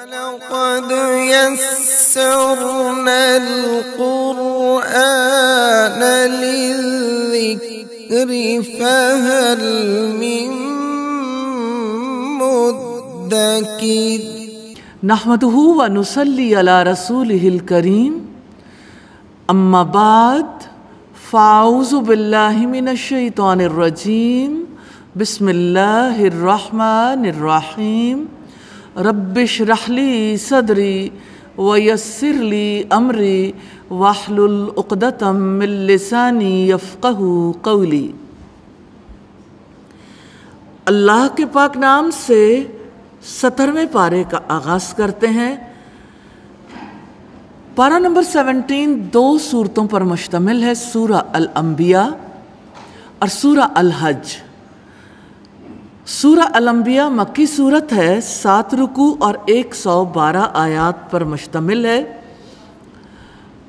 وَلَقَدْ يَسَّرْنَا الْقُرْآنَ لِلذِّكْرِ فَهَلْ مِن مُّدَّكِرٍ نحمدہ ونصلی علی رسولہ الکریم اما بعد فاعوذ باللہ من الشیطان الرجیم بسم اللہ الرحمن الرحیم رب اشرح لی صدری ویسر لی امری واحلل عقدۃ من لسانی یفقہوا قولی۔ اللہ کے پاک نام سے 17ویں پارے کا آغاز کرتے ہیں۔ پارہ نمبر 17 دو سورتوں پر مشتمل ہے، سورہ الانبیاء اور سورہ الحج۔ سورہ الانبیاء مکی سورت ہے، 7 رکوع اور 112 آیات پر مشتمل ہے۔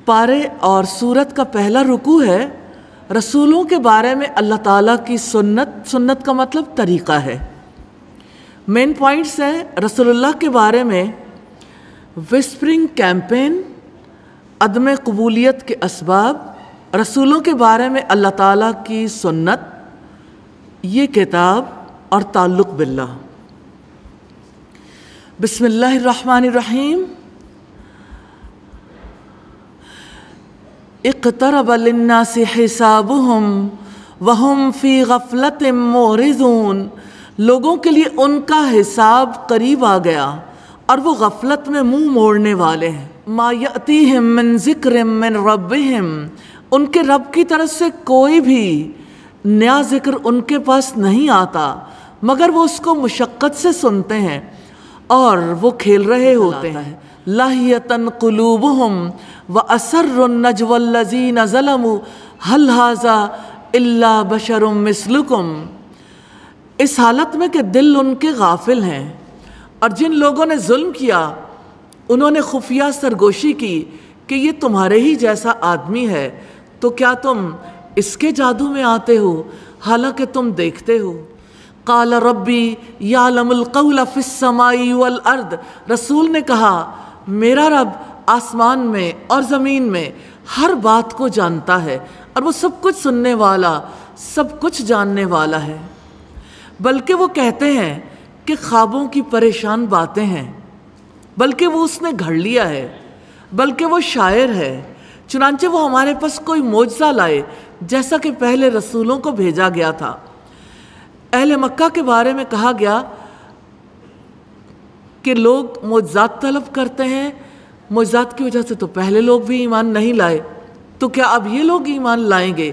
پارے اور سورت کا پہلا رکوع ہے رسولوں کے بارے میں اللہ تعالیٰ کی سنت کا مطلب طریقہ ہے۔ مین پوائنٹس ہیں رسول اللہ کے بارے میں وسپرنگ کیمپین، عدم قبولیت کے اسباب، رسولوں کے بارے میں اللہ تعالیٰ کی سنت، یہ کتاب اور تعلق باللہ۔ بسم اللہ الرحمن الرحیم۔ اقترب للناس حسابهم وهم فی غفلۃ معرضون۔ لوگوں کے لیے ان کا حساب قریب آ گیا اور وہ غفلت میں منہ موڑنے والے ہیں۔ ما یأتیہم من ذکر من ربہم، ان کے رب کی طرف سے کوئی بھی نیا ذکر ان کے پاس نہیں آتا مگر وہ اس کو مشقت سے سنتے ہیں اور وہ کھیل رہے ہوتے ہیں۔ لاہیۃ قلوبہم واسروا النجوى الذین ظلموا هل ھذا الا بشر مثلکم۔ اس حالت میں کہ دل ان کے غافل ہیں، اور جن لوگوں نے ظلم کیا انہوں نے خفیہ سرگوشی کی کہ یہ تمہارے ہی جیسا آدمی ہے، تو کیا تم اس کے جادو میں آتے ہو حالانکہ تم دیکھتے ہو۔ قال ربی یعلم القول فی السماء والارض، رسول نے کہا میرا رب آسمان میں اور زمین میں ہر بات کو جانتا ہے اور وہ سب کچھ سننے والا، سب کچھ جاننے والا ہے۔ بلکہ وہ کہتے ہیں کہ خوابوں کی پریشان باتیں ہیں، بلکہ وہ اس نے گھڑ لیا ہے، بلکہ وہ شاعر ہے، چنانچہ وہ ہمارے پاس کوئی معجزہ لائے جیسا کہ پہلے رسولوں کو بھیجا گیا تھا۔ اہل مکہ کے بارے میں کہا گیا کہ لوگ معجزات طلب کرتے ہیں، معجزات کی وجہ سے تو پہلے لوگ بھی ایمان نہیں لائے، تو کیا اب یہ لوگ ایمان لائیں گے؟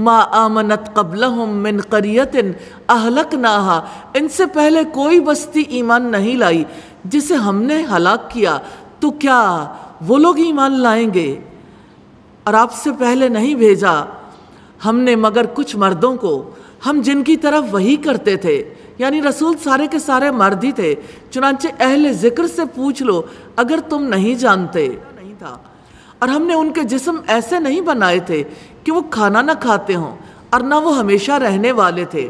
ما آمنت قبلہم من قریۃ اہلکناہا، ان سے پہلے کوئی بستی ایمان نہیں لائی جسے ہم نے ہلاک کیا، تو کیا وہ لوگ ایمان لائیں گے؟ اور آپ سے پہلے نہیں بھیجا ہم نے مگر کچھ مردوں کو، ہم جن کی طرف وحی کرتے تھے، یعنی رسول سارے کے سارے مرد ہی تھے، چنانچہ اہل ذکر سے پوچھ لو اگر تم نہیں جانتے۔ نہیں تھا، اور ہم نے ان کے جسم ایسے نہیں بنائے تھے کہ وہ کھانا نہ کھاتے ہوں اور نہ وہ ہمیشہ رہنے والے تھے۔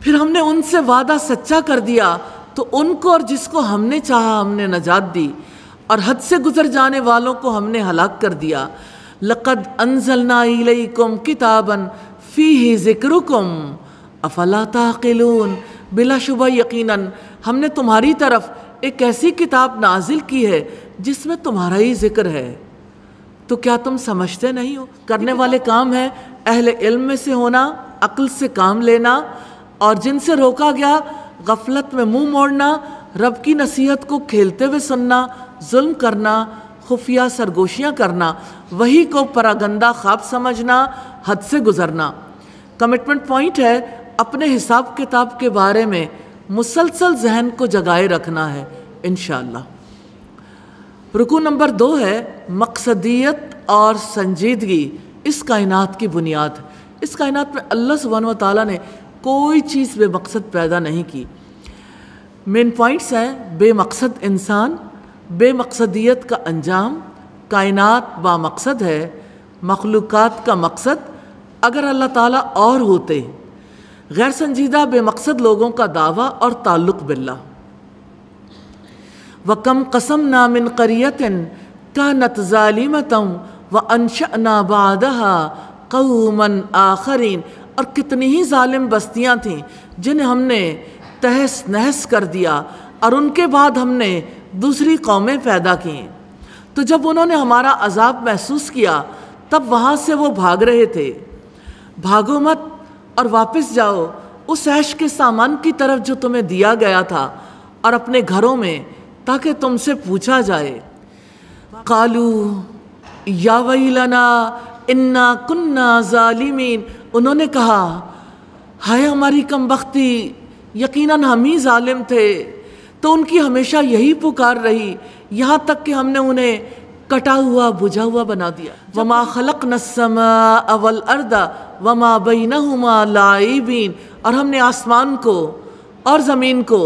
پھر ہم نے ان سے وعدہ سچا کر دیا تو ان کو اور جس کو ہم نے چاہا ہم نے نجات دی، اور حد سے گزر جانے والوں کو ہم نے ہلاک کر دیا۔ لقد انزلنا الیکم کتابا فیہ ذکرکم افلا تعقلون، بلا شبہ یقیناً ہم نے تمہاری طرف ایک ایسی کتاب نازل کی ہے جس میں تمہارا ہی ذکر ہے، تو کیا تم سمجھتے نہیں ہو؟ کرنے والے کام ہے اہل علم میں سے ہونا، عقل سے کام لینا، اور جن سے روکا گیا غفلت میں منہ موڑنا، رب کی نصیحت کو کھیلتے ہوئے سننا، ظلم کرنا، خفیہ سرگوشیاں کرنا، وہی کو پراگندہ خواب سمجھنا، حد سے گزرنا۔ کمٹمنٹ پوائنٹ ہے اپنے حساب کتاب کے بارے میں مسلسل ذہن کو جگائے رکھنا ہے انشاءاللہ۔ رکوع نمبر 2 ہے مقصدیت اور سنجیدگی، اس کائنات کی بنیاد۔ اس کائنات میں اللہ سبحانہ و تعالیٰ نے کوئی چیز بے مقصد پیدا نہیں کی۔ مین پوائنٹس ہیں بے مقصد انسان، بے مقصدیت کا انجام، کائنات با مقصد ہے، مخلوقات کا مقصد اگر اللہ تعالیٰ اور ہوتے، غیر سنجیدہ بے مقصد لوگوں کا دعویٰ اور تعلق باللہ۔ وَكَمْ قَسَمْنَا مِنْ قَرْيَةٍ كَانَتْ ظَالِمَةً وَأَنشَأْنَا بَعْدَهَا قَوْمًا آخَرِينَ، اور کتنی ہی ظالم بستیاں تھیں جنہیں ہم نے تہس نہس کر دیا اور ان کے بعد ہم نے دوسری قومیں پیدا کیں۔ تو جب انہوں نے ہمارا عذاب محسوس کیا تب وہاں سے وہ بھاگ رہے تھے۔ بھاگو مت اور واپس جاؤ اس عیش کے سامان کی طرف جو تمہیں دیا گیا تھا اور اپنے گھروں میں، تاکہ تم سے پوچھا جائے۔ قالوا یا ویلنا انا کننا ظالمین، انہوں نے کہا ہائے ہماری کمبختی، یقیناً ہم ہی ظالم تھے۔ تو ان کی ہمیشہ یہی پکار رہی یہاں تک کہ ہم نے انہیں کٹا ہوا بجھا ہوا بنا دیا۔ وما خلقنا السماء والارض وما بینہما لاعبین، اور ہم نے آسمان کو اور زمین کو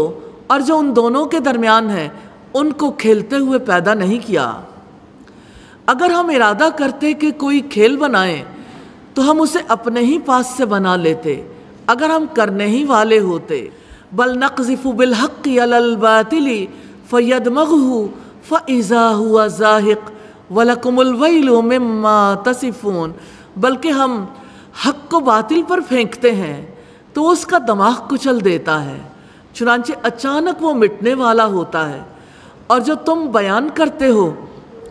اور جو ان دونوں کے درمیان ہے ان کو کھیلتے ہوئے پیدا نہیں کیا۔ اگر ہم ارادہ کرتے کہ کوئی کھیل بنائیں تو ہم اسے اپنے ہی پاس سے بنا لیتے اگر ہم کرنے ہی والے ہوتے۔ بل نقذف بالحق علی الباطل فیدمغہ فاذا ہوا زاہق ولکم الویل مما تصفون، بلکہ ہم حق کو باطل پر پھینکتے ہیں تو اس کا دماغ کچل دیتا ہے، چنانچہ اچانک وہ مٹنے والا ہوتا ہے، اور جو تم بیان کرتے ہو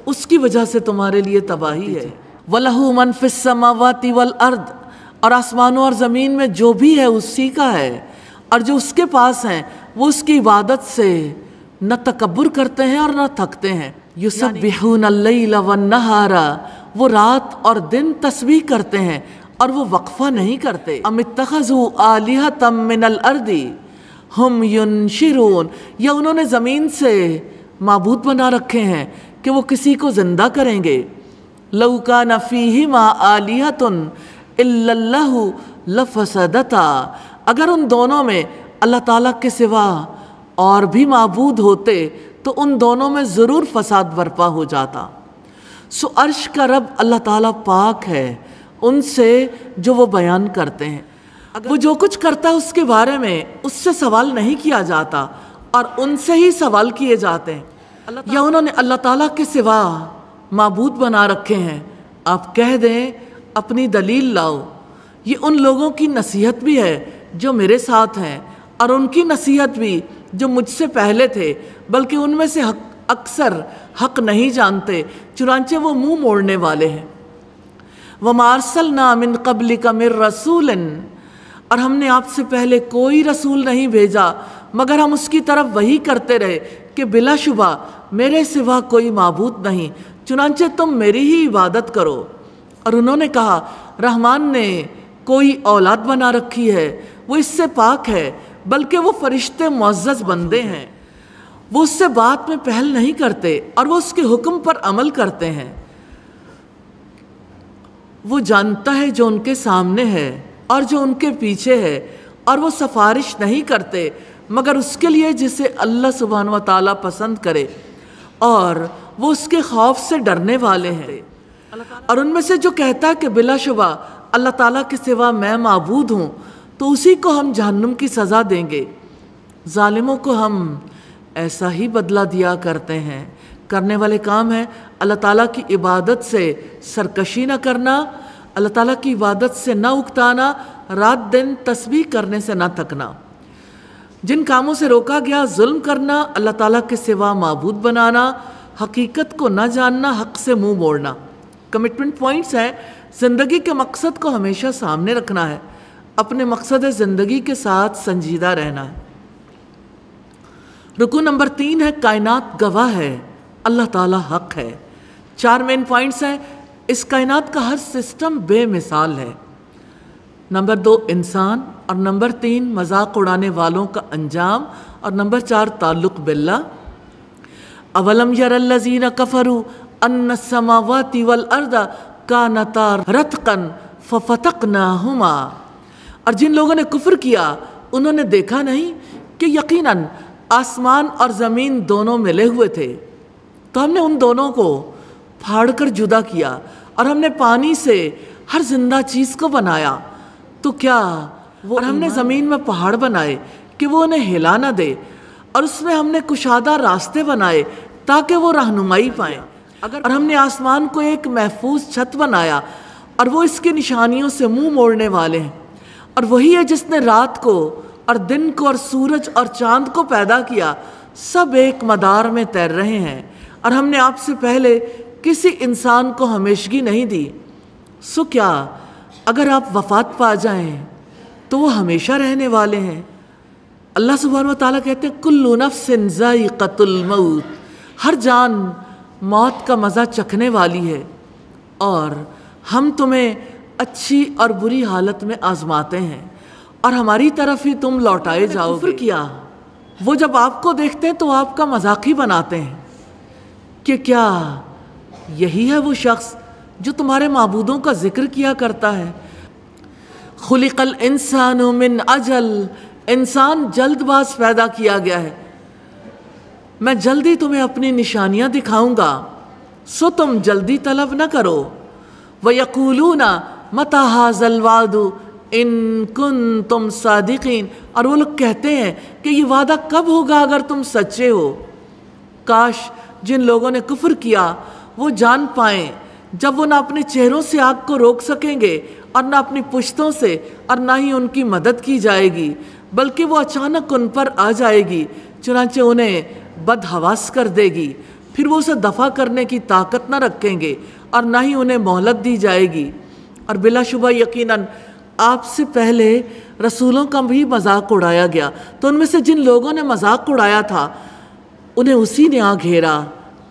اس کی وجہ سے تمہارے لیے تباہی ہے۔ وَلَهُ مَنْ فِي السَّمَاوَاتِ وَالْأَرْضِ، اور آسمانوں اور زمین میں جو بھی ہے اسی کا ہے، اور جو اس کے پاس ہیں وہ اس کی عبادت سے نہ تکبر کرتے ہیں اور نہ تھکتے ہیں۔ يُسَبِّحُونَ اللَّيْلَ وَالنَّهَارَ، وہ رات اور دن تسبیح کرتے ہیں اور وہ وقفہ نہیں کرتے۔ أَمِ اتَّخَذُوا آلِهَةً مِّنَ الْأَرْضِ هُمْ يُنشِرُونَ، یا انہوں نے زمین سے معبود بنا رکھے ہیں کہ وہ کسی کو زندہ کریں گے۔ لَوْ كَانَ فِيهِمَا آلِهَةٌ إِلَّا اللَّهُ لَفَسَدَتَا، اگر ان دونوں میں اللہ تعالیٰ کے سوا اور بھی معبود ہوتے تو ان دونوں میں ضرور فساد برپا ہو جاتا۔ سو عرش کا رب اللہ تعالیٰ پاک ہے ان سے جو وہ بیان کرتے ہیں۔ وہ جو کچھ کرتا ہے اس کے بارے میں اس سے سوال نہیں کیا جاتا اور ان سے ہی سوال کیے جاتے ہیں۔ یا انہوں نے اللہ تعالیٰ کے سوا معبود بنا رکھے ہیں، آپ کہہ دیں اپنی دلیل لاؤ۔ یہ ان لوگوں کی نصیحت بھی ہے جو میرے ساتھ ہیں اور ان کی نصیحت بھی جو مجھ سے پہلے تھے، بلکہ ان میں سے اکثر حق نہیں جانتے، چنانچہ وہ منہ موڑنے والے ہیں۔ وَمَا أَرْسَلْنَا مِن قَبْلِكَ مِن رَّسُولٍ، اور ہم نے آپ سے پہلے کوئی رسول نہیں بھیجا مگر ہم اس کی طرف وحی کرتے رہے کہ بلا شبہ میرے سوا کوئی معبود نہیں، چنانچہ تم میری ہی عبادت کرو۔ اور انہوں نے کہا رحمان نے کوئی اولاد بنا رکھی ہے، وہ اس سے پاک ہے، بلکہ وہ فرشتے معزز بندے ہیں، وہ اس سے بات میں پہل نہیں کرتے اور وہ اس کے حکم پر عمل کرتے ہیں۔ وہ جانتا ہے جو ان کے سامنے ہے اور جو ان کے پیچھے ہے، اور وہ سفارش نہیں کرتے مگر اس کے لیے جسے اللہ سبحانہ و تعالیٰ پسند کرے، اور وہ اس کے خوف سے ڈرنے والے ہیں۔ اور ان میں سے جو کہتا ہے کہ بلا شبہ اللہ تعالیٰ کے سوا میں معبود ہوں، تو اسی کو ہم جہنم کی سزا دیں گے۔ ظالموں کو ہم ایسا ہی بدلہ دیا کرتے ہیں۔ کرنے والے کام ہیں اللہ تعالیٰ کی عبادت سے سرکشی نہ کرنا، اللہ تعالیٰ کی عبادت سے نہ اکتانا، رات دن تسبیح کرنے سے نہ تھکنا۔ جن کاموں سے روکا گیا ظلم کرنا، اللہ تعالیٰ کے سوا معبود بنانا، حقیقت کو نہ جاننا، حق سے منہ موڑنا۔ کمٹمنٹ پوائنٹس ہیں، زندگی کے مقصد کو ہمیشہ سامنے رکھنا ہے، اپنے مقصد زندگی کے ساتھ سنجیدہ رہنا ہے۔ رکوع نمبر 3 ہے کائنات گواہ ہے اللہ تعالیٰ حق ہے۔ 4 مین پوائنٹس ہیں، اس کائنات کا ہر سسٹم بے مثال ہے۔ نمبر 2 انسان، اور نمبر 3 مذاق اڑانے والوں کا انجام، اور نمبر 4 تعلق باللہ۔ اولم یر الذین کفروا ان السماوات والارض کانتا رتقا ففتقناہما، اور جن لوگوں نے کفر کیا انہوں نے دیکھا نہیں کہ یقیناً آسمان اور زمین دونوں ملے ہوئے تھے، تو ہم نے ان دونوں کو پھاڑ کر جدا کیا، اور ہم نے پانی سے ہر زندہ چیز کو بنایا، تو کیا اور ہم نے زمین میں پہاڑ بنائے کہ وہ انہیں ہلا نہ دے، اور اس میں ہم نے کشادہ راستے بنائے تاکہ وہ رہنمائی پائیں، اور ہم نے آسمان کو ایک محفوظ چھت بنایا اور وہ اس کی نشانیوں سے منہ موڑنے والے ہیں، اور وہی ہے جس نے رات کو اور دن کو اور سورج اور چاند کو پیدا کیا، سب ایک مدار میں تیر رہے ہیں، اور ہم نے آپ سے پہلے کسی انسان کو ہمیشگی نہیں دی، سو کیا اگر آپ وفات پا جائیں تو وہ ہمیشہ رہنے والے ہیں۔ اللہ سبحانہ وتعالیٰ کہتے ہیں کل نفس ذائقۃ الموت، ہر جان موت کا مزہ چکھنے والی ہے، اور ہم تمہیں اچھی اور بری حالت میں آزماتے ہیں اور ہماری طرف ہی تم لوٹائے جاؤ گے۔ کفر کیا وہ جب آپ کو دیکھتے ہیں تو آپ کا مذاق ہی بناتے ہیں کہ کیا یہی ہے وہ شخص جو تمہارے معبودوں کا ذکر کیا کرتا ہے۔ خلق الانسان من اجل، انسان جلد باز پیدا کیا گیا ہے، میں جلدی تمہیں اپنی نشانیاں دکھاؤں گا، سو تم جلدی طلب نہ کرو۔ وَيَقُولُونَ مَتَى هَذَا الْوَعْدُ إِن كُنتُمْ صَادِقِينَ، اور وہ لوگ کہتے ہیں کہ یہ وعدہ کب ہوگا اگر تم سچے ہو۔ کاش جن لوگوں نے کفر کیا وہ جان پائیں جب وہ نہ اپنے چہروں سے آگ کو روک سکیں گے اور نہ اپنی پشتوں سے، اور نہ ہی ان کی مدد کی جائے گی، بلکہ وہ اچانک ان پر آ جائے گی، چنانچہ انہیں بدحواس کر دے گی، پھر وہ اسے دفع کرنے کی طاقت نہ رکھیں گے اور نہ ہی انہیں مہلت دی جائے گی۔ اور بلا شبہ یقیناً آپ سے پہلے رسولوں کا بھی مذاق اڑایا گیا، تو ان میں سے جن لوگوں نے مذاق اڑایا تھا انہیں اسی نے آ گھیرا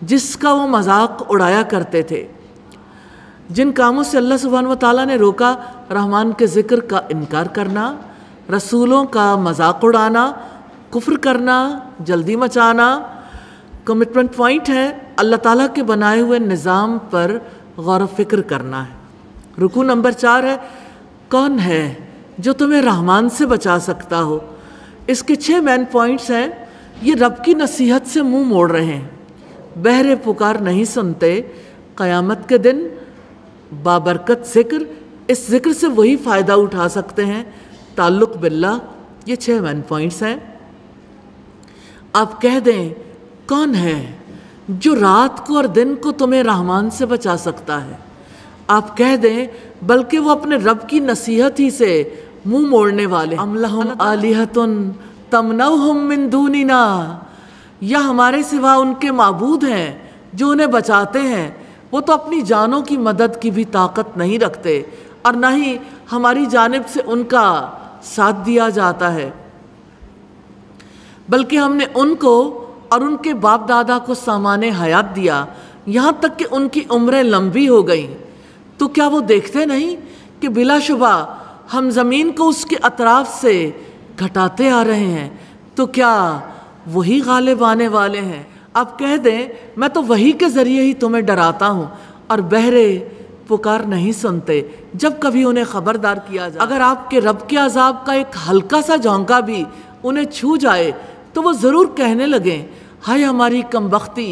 جس کا وہ مذاق اڑایا کرتے تھے۔ جن کاموں سے اللہ سبحانہ وتعالیٰ نے روکا، رحمان کے ذکر کا انکار کرنا، رسولوں کا مذاق اڑانا، کفر کرنا، جلدی مچانا۔ کمٹمنٹ پوائنٹ ہے اللہ تعالیٰ کے بنائے ہوئے نظام پر غور و فکر کرنا ہے۔ رکوع نمبر 4 ہے کون ہے جو تمہیں رحمان سے بچا سکتا ہو۔ اس کے 6 مین پوائنٹس ہیں۔ یہ رب کی نصیحت سے منہ موڑ رہے ہیں، بہرے پکار نہیں سنتے، قیامت کے دن بابرکت ذکر، اس ذکر سے وہی فائدہ اٹھا سکتے ہیں، تعلق باللہ۔ یہ 6 مین پوائنٹس ہیں۔ آپ کہہ دیں کون ہے جو رات کو اور دن کو تمہیں رحمان سے بچا سکتا ہے۔ آپ کہہ دیں بلکہ وہ اپنے رب کی نصیحت ہی سے منہ موڑنے والے۔ ام لہم آلہۃ تمنعہم من دوننا، یا ہمارے سوا ان کے معبود ہیں جو انہیں بچاتے ہیں، وہ تو اپنی جانوں کی مدد کی بھی طاقت نہیں رکھتے اور نہ ہی ہماری جانب سے ان کا ساتھ دیا جاتا ہے، بلکہ ہم نے ان کو اور ان کے باپ دادا کو سامان حیات دیا، یہاں تک کہ ان کی عمریں لمبی ہو گئیں، تو کیا وہ دیکھتے نہیں کہ بلا شبہ ہم زمین کو اس کے اطراف سے گھٹاتے آ رہے ہیں، تو کیا وہی غالب آنے والے ہیں۔ آپ کہہ دیں میں تو وحی کے ذریعے ہی تمہیں ڈراتا ہوں، اور بہرے پکار نہیں سنتے جب کبھی انہیں خبردار کیا جائے۔ اگر آپ کے رب کے عذاب کا ایک ہلکا سا جھونکا بھی انہیں چھو جائے تو وہ ضرور کہنے لگیں ہائے ہماری کمبختی،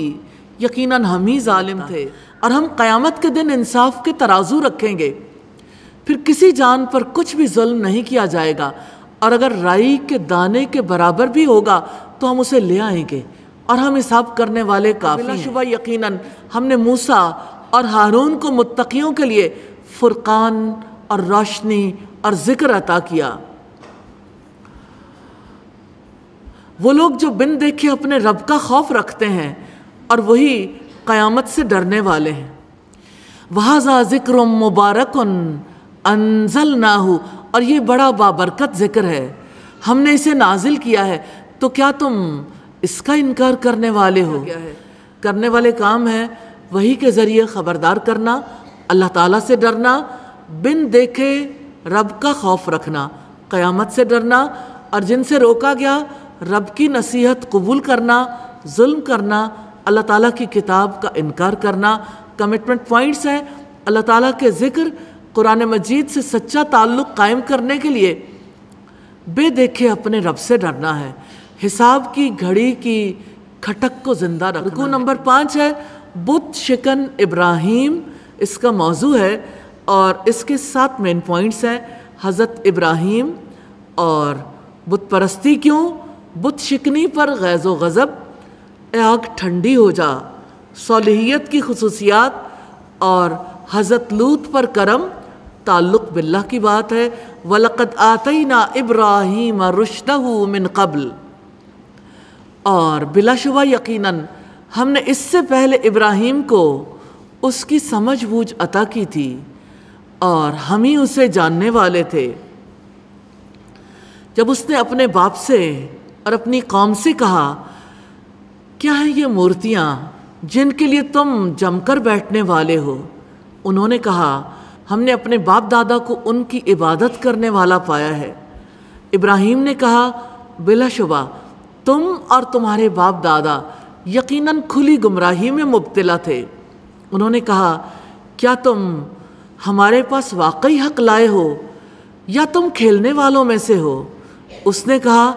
یقیناً ہم ہی ظالم تھے، اور ہم قیامت کے دن انصاف کے ترازو رکھیں گے، پھر کسی جان پر کچھ بھی ظلم نہیں کیا جائے گا، اور اگر رائی کے دانے کے برابر بھی ہوگا تو ہم اسے لے آئیں گے، اور ہم حساب کرنے والے کافی ہیں۔ بلا شبہ یقیناً ہم نے موسیٰ اور ہارون کو متقیوں کے لیے فرقان اور روشنی اور ذکر عطا کیا۔ وہ لوگ جو بن دیکھے اپنے رب کا خوف رکھتے ہیں اور وہی قیامت سے ڈرنے والے ہیں۔ وَهَذَا ذِكْرٌ مُبَارَكٌ أَنزَلْنَاهُ، اور یہ بڑا بابرکت ذکر ہے، ہم نے اسے نازل کیا ہے، تو کیا تم اس کا انکار کرنے والے ہو؟ کرنے والے کام ہے وحی کے ذریعے خبردار کرنا، اللہ تعالیٰ سے ڈرنا، بن دیکھے رب کا خوف رکھنا، قیامت سے ڈرنا، اور جن سے روکا گیا رب کی نصیحت قبول کرنا، ظلم کرنا، اللہ تعالیٰ کی کتاب کا انکار کرنا۔ کمٹمنٹ پوائنٹس ہیں اللہ تعالیٰ کے ذکر، قرآن مجید سے سچا تعلق قائم کرنے کے لیے بے دیکھے اپنے رب سے ڈرنا ہے، حساب کی گھڑی کی کھٹک کو زندہ رکھنا۔ رکوع نمبر 5 ہے بت شکن ابراہیم، اس کا موضوع ہے، اور اس کے 7 مین پوائنٹس ہیں۔ حضرت ابراہیم اور بت پرستی کیوں، بت شکنی پر غیظ و غضب، اے آگ ٹھنڈی ہو جا۔ صالحیت کی خصوصیات اور حضرت لوط پر کرم تعلق باللہ کی بات ہے۔ وَلَقَدْ آتَيْنَا إِبْرَاهِيمَ رُشْدَهُ مِن قبل، اور بلا شبہ یقیناً ہم نے اس سے پہلے ابراہیم کو اس کی سمجھ بوجھ عطا کی تھی اور ہم ہی اسے جاننے والے تھے۔ جب اس نے اپنے باپ سے اور اپنی قوم سے کہا کیا ہیں یہ مورتیاں جن کے لیے تم جم کر بیٹھنے والے ہو، انہوں نے کہا ہم نے اپنے باپ دادا کو ان کی عبادت کرنے والا پایا ہے۔ ابراہیم نے کہا بلا شبہ تم اور تمہارے باپ دادا یقیناً کھلی گمراہی میں مبتلا تھے۔ انہوں نے کہا کیا تم ہمارے پاس واقعی حق لائے ہو یا تم کھیلنے والوں میں سے ہو؟ اس نے کہا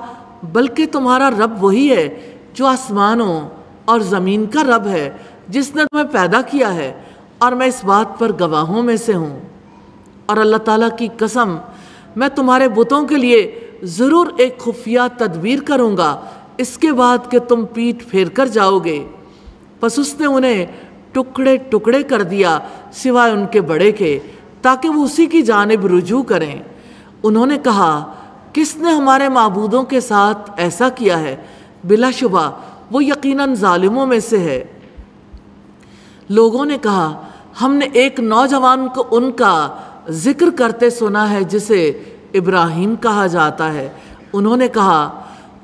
بلکہ تمہارا رب وہی ہے جو آسمانوں اور زمین کا رب ہے، جس نے تمہیں پیدا کیا ہے، اور میں اس بات پر گواہوں میں سے ہوں۔ اور اللہ تعالیٰ کی قسم میں تمہارے بتوں کے لیے ضرور ایک خفیہ تدبیر کروں گا، اس کے بعد کہ تم پیٹھ پھیر کر جاؤ گے۔ پس اس نے انہیں ٹکڑے ٹکڑے کر دیا سوائے ان کے بڑے کے، تاکہ وہ اسی کی جانب رجوع کریں۔ انہوں نے کہا کس نے ہمارے معبودوں کے ساتھ ایسا کیا ہے؟ بلا شبہ وہ یقیناً ظالموں میں سے ہے۔ لوگوں نے کہا ہم نے ایک نوجوان کو ان کا ذکر کرتے سنا ہے جسے ابراہیم کہا جاتا ہے۔ انہوں نے کہا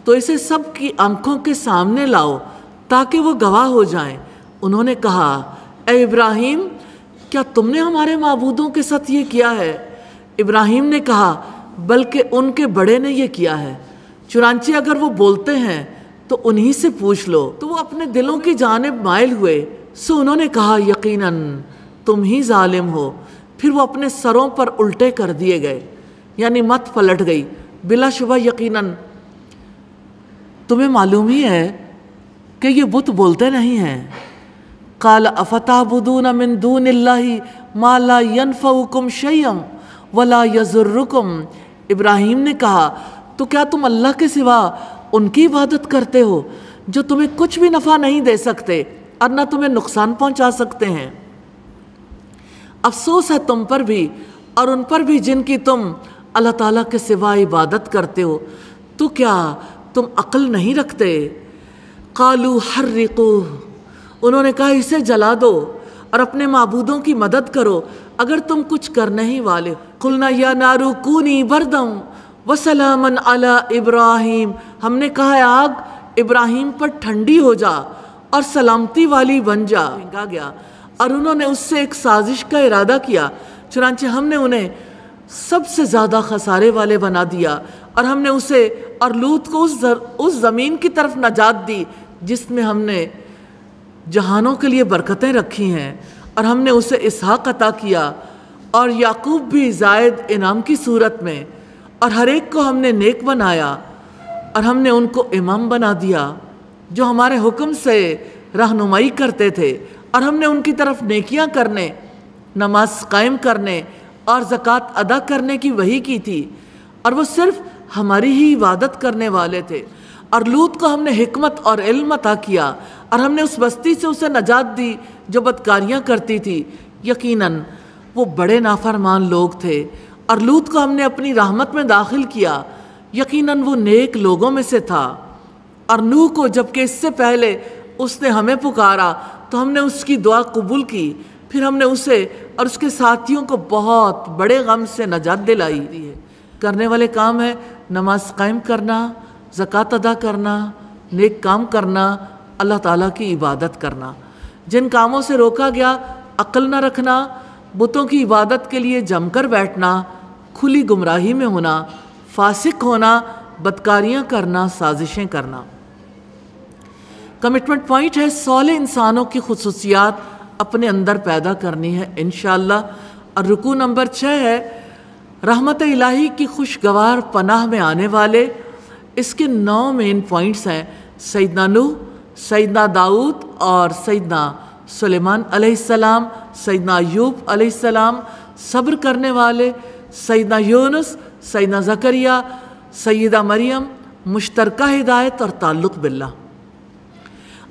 تو اسے سب کی آنکھوں کے سامنے لاؤ تاکہ وہ گواہ ہو جائیں۔ انہوں نے کہا اے ابراہیم کیا تم نے ہمارے معبودوں کے ساتھ یہ کیا ہے؟ ابراہیم نے کہا بلکہ ان کے بڑے نے یہ کیا ہے، چنانچہ اگر وہ بولتے ہیں تو انہی سے پوچھ لو۔ تو وہ اپنے دلوں کی جانب مائل ہوئے، سو انہوں نے کہا یقیناً تم ہی ظالم ہو۔ پھر وہ اپنے سروں پر الٹے کر دیے گئے، یعنی مت پلٹ گئی۔ بلا شبہ یقیناً تمہیں معلوم ہی ہے کہ یہ بت بولتے نہیں ہیں۔ قال افتعبدون من دون اللہ ما لا ينفعکم شیئا ولا یضرکم۔ ابراہیم نے کہا تو کیا تم اللہ کے سوا ان کی عبادت کرتے ہو جو تمہیں کچھ بھی نفع نہیں دے سکتے اور نہ تمہیں نقصان پہنچا سکتے ہیں؟ افسوس ہے تم پر بھی اور ان پر بھی جن کی تم اللہ تعالیٰ کے سوا عبادت کرتے ہو۔ تو کیا تم عقل نہیں رکھتے؟ قالوا حرقوہ، انہوں نے کہا اسے جلا دو اور اپنے معبودوں کی مدد کرو اگر تم کچھ کرنے ہی والے۔ قلنا یا نار کونی بردا وسلاما علی ابراہیم، ہم نے کہا ہے آگ ابراہیم پر ٹھنڈی ہو جا اور سلامتی والی بن جا۔ گیا اور انہوں نے اس سے ایک سازش کا ارادہ کیا، چنانچہ ہم نے انہیں سب سے زیادہ خسارے والے بنا دیا، اور ہم نے اسے اور لوط کو اس زمین کی طرف نجات دی جس میں ہم نے جہانوں کے لیے برکتیں رکھی ہیں، اور ہم نے اسے اسحاق عطا کیا اور یعقوب بھی زائد انعام کی صورت میں، اور ہر ایک کو ہم نے نیک بنایا، اور ہم نے ان کو امام بنا دیا جو ہمارے حکم سے رہنمائی کرتے تھے، اور ہم نے ان کی طرف نیکیاں کرنے، نماز قائم کرنے اور زکوٰۃ ادا کرنے کی وحی کی تھی، اور وہ صرف ہماری ہی عبادت کرنے والے تھے۔ اور لوط کو ہم نے حکمت اور علم عطا کیا، اور ہم نے اس بستی سے اسے نجات دی جو بدکاریاں کرتی تھی، یقیناً وہ بڑے نافرمان لوگ تھے۔ اور لوط کو ہم نے اپنی رحمت میں داخل کیا، یقیناً وہ نیک لوگوں میں سے تھا۔ اور نوح کو جبکہ اس سے پہلے اس نے ہمیں پکارا تو ہم نے اس کی دعا قبول کی، پھر ہم نے اسے اور اس کے ساتھیوں کو بہت بڑے غم سے نجات دلائی دی ہے۔ کرنے والے کام ہے نماز قائم کرنا، زکوٰۃ ادا کرنا، نیک کام کرنا، اللہ تعالیٰ کی عبادت کرنا۔ جن کاموں سے روکا گیا، عقل نہ رکھنا، بتوں کی عبادت کے لیے جم کر بیٹھنا، کھلی گمراہی میں ہونا، فاسق ہونا، بدکاریاں کرنا، سازشیں کرنا۔ کمٹمنٹ پوائنٹ ہے صالح انسانوں کی خصوصیات اپنے اندر پیدا کرنی ہے انشاءاللہ۔ اور رکوع نمبر 6 ہے رحمت الہی کی خوشگوار پناہ میں آنے والے۔ اس کے 9 مین پوائنٹس ہیں: سیدنا نوح، سیدنا داؤد اور سیدنا سلیمان علیہ السلام، سیدنا ایوب علیہ السلام، صبر کرنے والے، سیدنا یونس، سیدنا زکریا، سیدہ مریم مشترکہ ہدایت اور تعلق باللہ،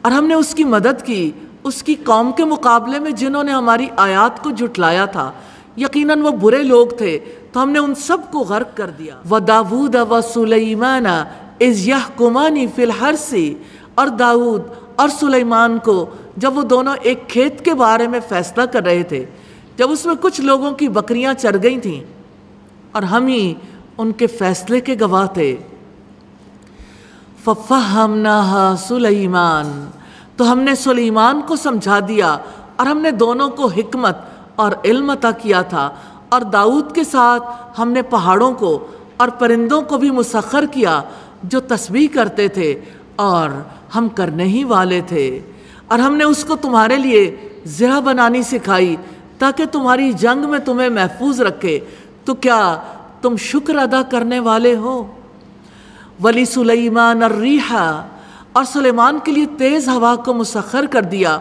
اور ہم نے اس کی مدد کی اس کی قوم کے مقابلے میں جنہوں نے ہماری آیات کو جھٹلایا تھا، یقیناً وہ برے لوگ تھے تو ہم نے ان سب کو غرق کر دیا۔ وَدَاوُودَ وَسُلَيْمَانَ إِذْ يَحْكُمَانِ فِي الْحَرْثِ، اور داؤد اور سلیمان کو جب وہ دونوں ایک کھیت کے بارے میں فیصلہ کر رہے تھے، جب اس میں کچھ لوگوں کی بکریاں چر گئی تھیں اور ہم ہی ان کے فیصلے کے گواہ تھے۔ فَفَهَّمْنَاهَا سُلَيْمَانَ، تو ہم نے سلیمان کو سمجھا دیا اور ہم نے دونوں کو حکمت اور علم عطا کیا تھا، اور داؤد کے ساتھ ہم نے پہاڑوں کو اور پرندوں کو بھی مسخر کیا جو تسبیح کرتے تھے اور ہم کرنے ہی والے تھے، اور ہم نے اس کو تمہارے لیے زرہ بنانی سکھائی تاکہ تمہاری جنگ میں تمہیں محفوظ رکھے، تو کیا تم شکر ادا کرنے والے ہو؟ وَلِسُلَيْمَانَ الرِّيحَ، اور سلیمان کے لیے تیز ہوا کو مسخر کر دیا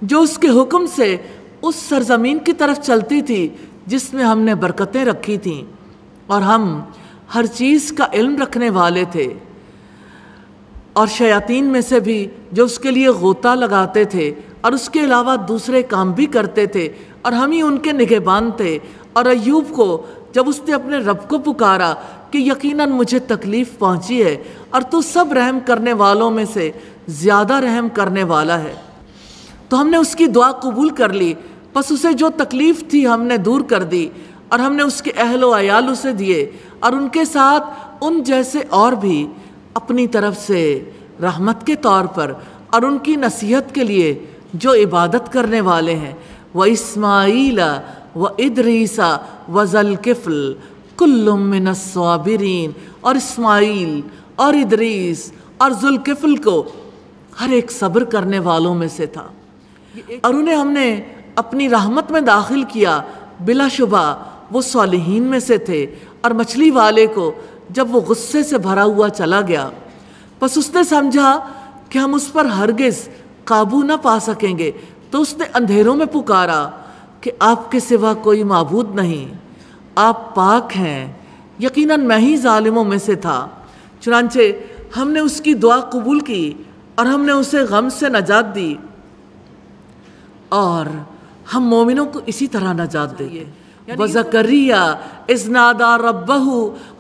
جو اس کے حکم سے اس سرزمین کی طرف چلتی تھی جس میں ہم نے برکتیں رکھی تھیں، اور ہم ہر چیز کا علم رکھنے والے تھے۔ اور شیاطین میں سے بھی جو اس کے لیے غوطہ لگاتے تھے اور اس کے علاوہ دوسرے کام بھی کرتے تھے، اور ہم ہی ان کے نگہبان تھے۔ اور ایوب کو جب اس نے اپنے رب کو پکارا کہ یقیناً مجھے تکلیف پہنچی ہے اور تو سب رحم کرنے والوں میں سے زیادہ رحم کرنے والا ہے، تو ہم نے اس کی دعا قبول کر لی، پس اسے جو تکلیف تھی ہم نے دور کر دی، اور ہم نے اس کے اہل و عیال اسے دیے، اور ان کے ساتھ ان جیسے اور بھی اپنی طرف سے رحمت کے طور پر، اور ان کی نصیحت کے لیے جو عبادت کرنے والے ہیں۔ وَإِسْمَاعِيلَ وَإِدْرِيسَ وَذَا الْكِفْلِ كُلٌّ مِّنَ الصَّابِرِينَ، اور اسماعیل اور ادریس اور ذوالکفل کو ہر ایک صبر کرنے والوں میں سے تھا، اور انہیں ہم نے اپنی رحمت میں داخل کیا، بلا شبہ وہ صالحین میں سے تھے۔ اور مچھلی والے کو جب وہ غصے سے بھرا ہوا چلا گیا، پس اس نے سمجھا کہ ہم اس پر ہرگز قابو نہ پا سکیں گے، تو اس نے اندھیروں میں پکارا کہ آپ کے سوا کوئی معبود نہیں، آپ پاک ہیں، یقیناً میں ہی ظالموں میں سے تھا۔ چنانچہ ہم نے اس کی دعا قبول کی اور ہم نے اسے غم سے نجات دی، اور ہم مومنوں کو اسی طرح نجات دیں گے۔ وَزَكَرِيَّا إِذْ نَادَىٰ رَبَّهُ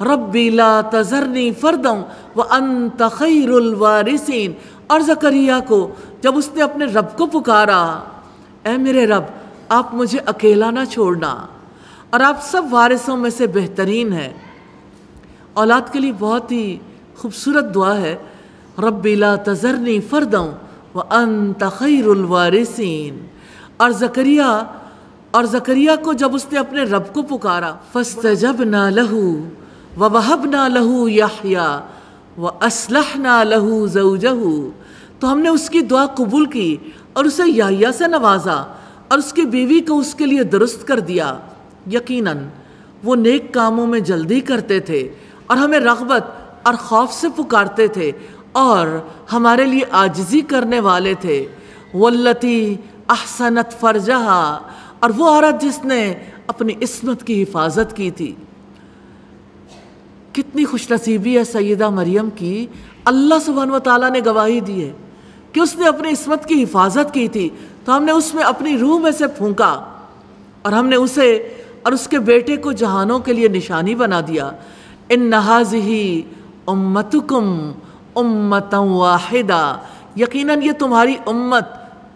رَبِّ لَا تَذَرْنِي فَرْدًا وَأَنْتَ خَيْرُ الْوَارِثِينَ، اور زکریا کو جب اس نے اپنے رب کو پکارا، اے میرے رب آپ مجھے اکیلا نہ چھوڑنا، اور آپ سب وارثوں میں سے بہترین ہیں۔ اولاد کے لیے بہت ہی خوبصورت دعا ہے، رَبِّ لَا تَذَرْنِي فَرْدًا وَأَنْتَ خَيْرُ الْوَارِثِينَ۔ اور زکریا کو جب اس نے اپنے رب کو پکارا، فَاسْتَجَبْنَا لَهُ وَوَهَبْنَا لَهُ يَحْيَىٰ وَأَصْلَحْنَا لَهُ زَوْجَهُ، تو ہم نے اس کی دعا قبول کی اور اسے یحییٰ سے نوازا اور اس کی بیوی کو اس کے لیے درست کر دیا، یقیناً وہ نیک کاموں میں جلدی کرتے تھے اور ہمیں رغبت اور خوف سے پکارتے تھے اور ہمارے لیے عاجزی کرنے والے تھے۔ وَالَّتِي أَحْسَنَتْ فَرْجَهَا، اور وہ عورت جس نے اپنی عصمت کی حفاظت کی تھی۔ کتنی خوش نصیبی ہے سیدہ مریم کی، اللہ سبحانہ و تعالیٰ نے گواہی دی ہے کہ اس نے اپنی عصمت کی حفاظت کی تھی، تو ہم نے اس میں اپنی روح میں سے پھونکا اور ہم نے اسے اور اس کے بیٹے کو جہانوں کے لیے نشانی بنا دیا۔ إِنَّ هَٰذِهِ أُمَّتُكُمْ أُمَّةً وَاحِدَةً، یقیناً یہ تمہاری امت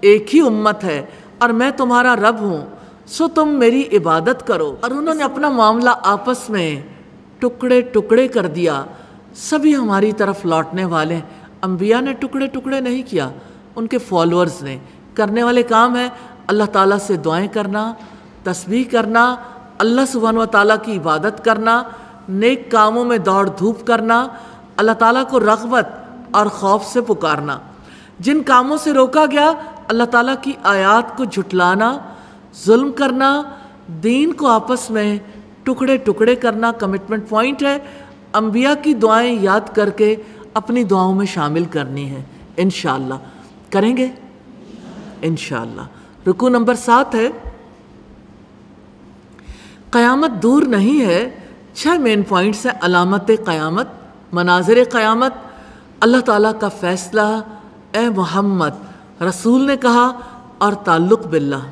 ایک ہی امت ہے اور میں تمہارا رب ہوں، سو تم میری عبادت کرو۔ اور انہوں نے اپنا معاملہ آپس میں ٹکڑے ٹکڑے کر دیا، سبھی ہماری طرف لوٹنے والے۔ انبیاء نے ٹکڑے ٹکڑے نہیں کیا، ان کے فالورز نے۔ کرنے والے کام ہے اللہ تعالیٰ سے دعائیں کرنا، تسبیح کرنا، اللہ سبحانہ و تعالیٰ کی عبادت کرنا، نیک کاموں میں دوڑ دھوپ کرنا، اللہ تعالیٰ کو رغبت اور خوف سے پکارنا۔ جن کاموں سے روکا گیا، اللہ تعالیٰ کی آیات کو جھٹلانا، ظلم کرنا، دین کو آپس میں ٹکڑے ٹکڑے کرنا کمٹمنٹ پوائنٹ ہے۔ انبیاء کی دعائیں یاد کر کے اپنی دعاؤں میں شامل کرنی ہے، انشاءاللہ کریں گے انشاءاللہ۔ رکوع نمبر 7 ہے، قیامت دور نہیں ہے۔ 6 مین پوائنٹس ہیں: علامت قیامت، مناظر قیامت، اللہ تعالیٰ کا فیصلہ، اے محمد رسول نے کہا، اور تعلق باللہ۔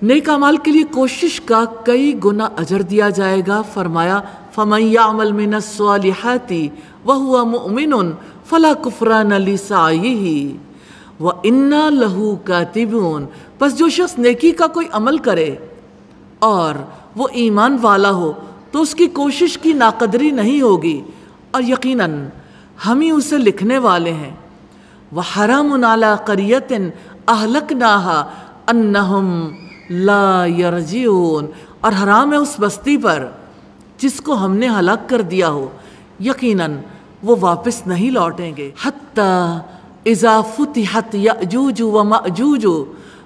نیک اعمال کے لیے کوشش کا کئی گنا اجر دیا جائے گا۔ فرمایا فَمَن يَعْمَلْ مِنَ الصَّالِحَاتِ وَهُوَ مُؤْمِنٌ فَلَا كُفْرَانَ لِسَعْيِهِ وَإِنَّا لَهُ كَاتِبُونَ، پس جو شخص نیکی کا کوئی عمل کرے اور وہ ایمان والا ہو تو اس کی کوشش کی ناقدری نہیں ہوگی، اور یقیناً ہم ہی اسے لکھنے والے ہیں۔ وَحَرَامٌ عَلَىٰ قَرْيَةٍ أَهْلَكْنَاهَا أَنَّهُمْ لَا يَرْجِعُونَ، اور حرام ہے اس بستی پر جس کو ہم نے ہلاک کر دیا ہو، یقیناً وہ واپس نہیں لوٹیں گے۔ حَتَّى إِذَا فُتِحَتْ يَأْجُوجُ وَمَأْجُوجُ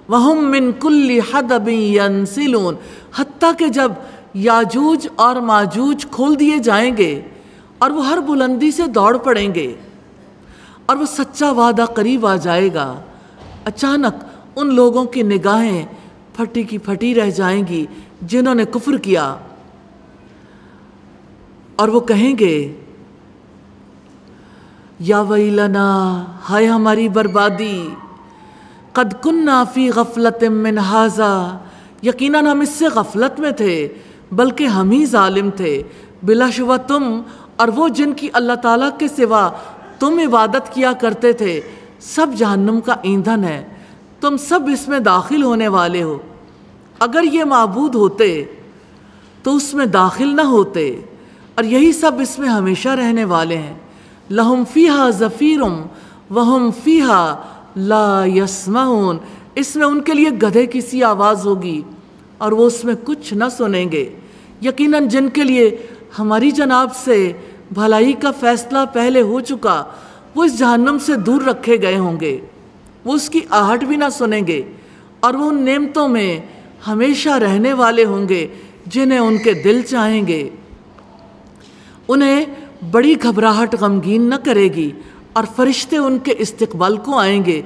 وَهُمْ مِنْ كُلِّ حَدَبٍ يَنْسِلُونَ، حتیٰ کہ جب یاجوج اور ماجوج کھول دیے جائیں گے اور وہ ہر بلندی سے دوڑ پڑیں گے، اور وہ سچا وعدہ قریب آ جائے گا، اچانک ان لوگوں کی نگاہیں پھٹی کی پھٹی رہ جائیں گی جنہوں نے کفر کیا، اور وہ کہیں گے یا ویلنا، ہائے ہماری بربادی، قد کننا فی غفلت من ھذا، یقیناً ہم اس سے غفلت میں تھے، بلکہ ہم ہی ظالم تھے۔ بلا شبہ تم اور وہ جن کی اللہ تعالیٰ کے سوا تم عبادت کیا کرتے تھے سب جہنم کا ایندھن ہے، تم سب اس میں داخل ہونے والے ہو۔ اگر یہ معبود ہوتے تو اس میں داخل نہ ہوتے، اور یہی سب اس میں ہمیشہ رہنے والے ہیں۔ لہم فیہا زفیر وہم فیہا لا یسمعون، اس میں ان کے لیے گدھے کی سی آواز ہوگی اور وہ اس میں کچھ نہ سنیں گے۔ یقیناً جن کے لیے ہماری جناب سے بھلائی کا فیصلہ پہلے ہو چکا، وہ اس جہنم سے دور رکھے گئے ہوں گے، وہ اس کی آہٹ بھی نہ سنیں گے، اور وہ ان نعمتوں میں ہمیشہ رہنے والے ہوں گے جنہیں ان کے دل چاہیں گے۔ انہیں بڑی گھبراہٹ غمگین نہ کرے گی، اور فرشتے ان کے استقبال کو آئیں گے۔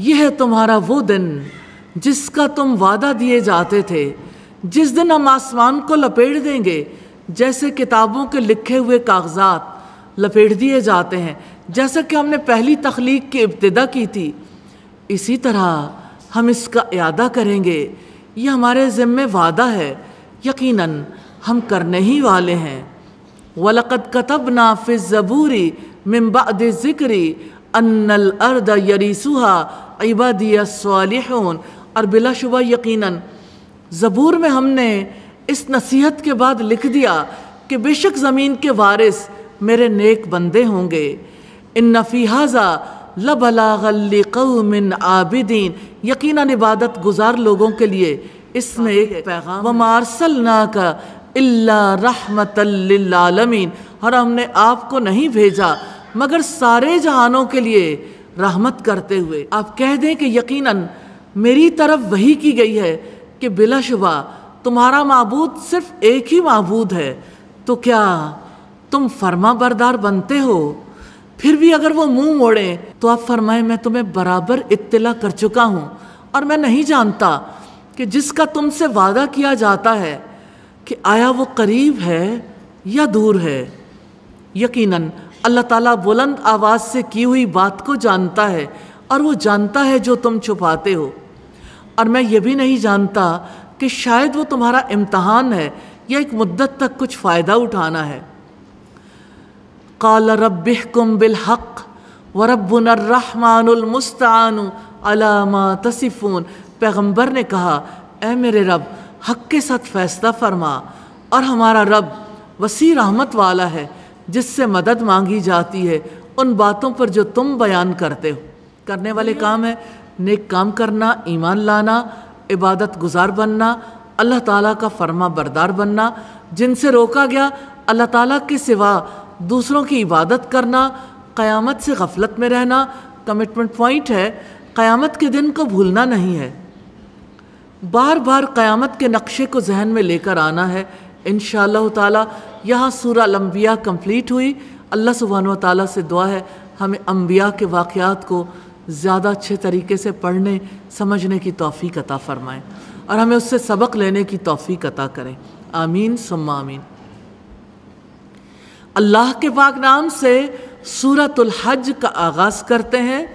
یہ ہے تمہارا وہ دن جس کا تم وعدہ دیے جاتے تھے، جس دن ہم آسمان کو لپیٹ دیں گے جیسے کتابوں کے لکھے ہوئے کاغذات لپیٹ دیے جاتے ہیں، جیسا کہ ہم نے پہلی تخلیق کی ابتدا کی تھی، اسی طرح ہم اس کا اعادہ کریں گے۔ یہ ہمارے ذمہ وعدہ ہے، یقیناً ہم کرنے ہی والے ہیں۔ وَلَقَدْ كَتَبْنَا فِي الزَّبُورِ مِن بَعْدِ الذِّكْرِ أَنَّ الْأَرْضَ يَرِثُهَا عِبَادِيَ الصَّالِحُونَ، اور بلا شبہ یقیناً زبور میں ہم نے اس نصیحت کے بعد لکھ دیا کہ بے شک زمین کے وارث میرے نیک بندے ہوں گے۔ إِنَّ فِي هَذَا لَبَلَاغًا لِقَوْمٍ عَابِدِينَ، یقیناً عبادت گزار لوگوں کے لیے اس میں ایک پیغام۔ وَمَا أَرْسَلْنَاكَ إِلَّا رَحْمَةً لِلْعَالَمِينَ، اور ہم نے آپ کو نہیں بھیجا مگر سارے جہانوں کے لیے رحمت کرتے ہوئے۔ آپ کہہ دیں کہ یقیناً میری طرف وحی کی گئی ہے کہ بلا شبہ تمہارا معبود صرف ایک ہی معبود ہے، تو کیا تم فرما بردار بنتے ہو؟ پھر بھی اگر وہ منہ موڑیں تو آپ فرمائیں میں تمہیں برابر اطلاع کر چکا ہوں، اور میں نہیں جانتا کہ جس کا تم سے وعدہ کیا جاتا ہے کہ آیا وہ قریب ہے یا دور ہے۔ یقیناً اللہ تعالیٰ بلند آواز سے کی ہوئی بات کو جانتا ہے، اور وہ جانتا ہے جو تم چھپاتے ہو، اور میں یہ بھی نہیں جانتا کہ شاید وہ تمہارا امتحان ہے یا ایک مدت تک کچھ فائدہ اٹھانا ہے۔ قال رب احکم بالحق وربنا الرحمن المستعان علی ما تصفون، پیغمبر نے کہا اے میرے رب حق کے ساتھ فیصلہ فرما، اور ہمارا رب وسیع رحمت والا ہے جس سے مدد مانگی جاتی ہے ان باتوں پر جو تم بیان کرتے ہو۔ کرنے والے کام ہے نیک کام کرنا، ایمان لانا، عبادت گزار بننا، اللہ تعالیٰ کا فرما بردار بننا، جن سے روکا گیا اللہ تعالیٰ کے سوا دوسروں کی عبادت کرنا، قیامت سے غفلت میں رہنا۔ کمٹمنٹ پوائنٹ ہے قیامت کے دن کو بھولنا نہیں ہے، بار بار قیامت کے نقشے کو ذہن میں لے کر آنا ہے۔ انشاءاللہ تعالیٰ یہاں سورہ الانبیاء کمپلیٹ ہوئی۔ اللہ سبحانہ و تعالیٰ سے دعا ہے ہمیں انبیاء کے واقعات کو زیادہ اچھے طریقے سے پڑھنے سمجھنے کی توفیق عطا فرمائیں، اور ہمیں اس سے سبق لینے کی توفیق عطا کریں۔ آمین ثم آمین۔ اللہ کے پاک نام سے سورۃ الحج کا آغاز کرتے ہیں۔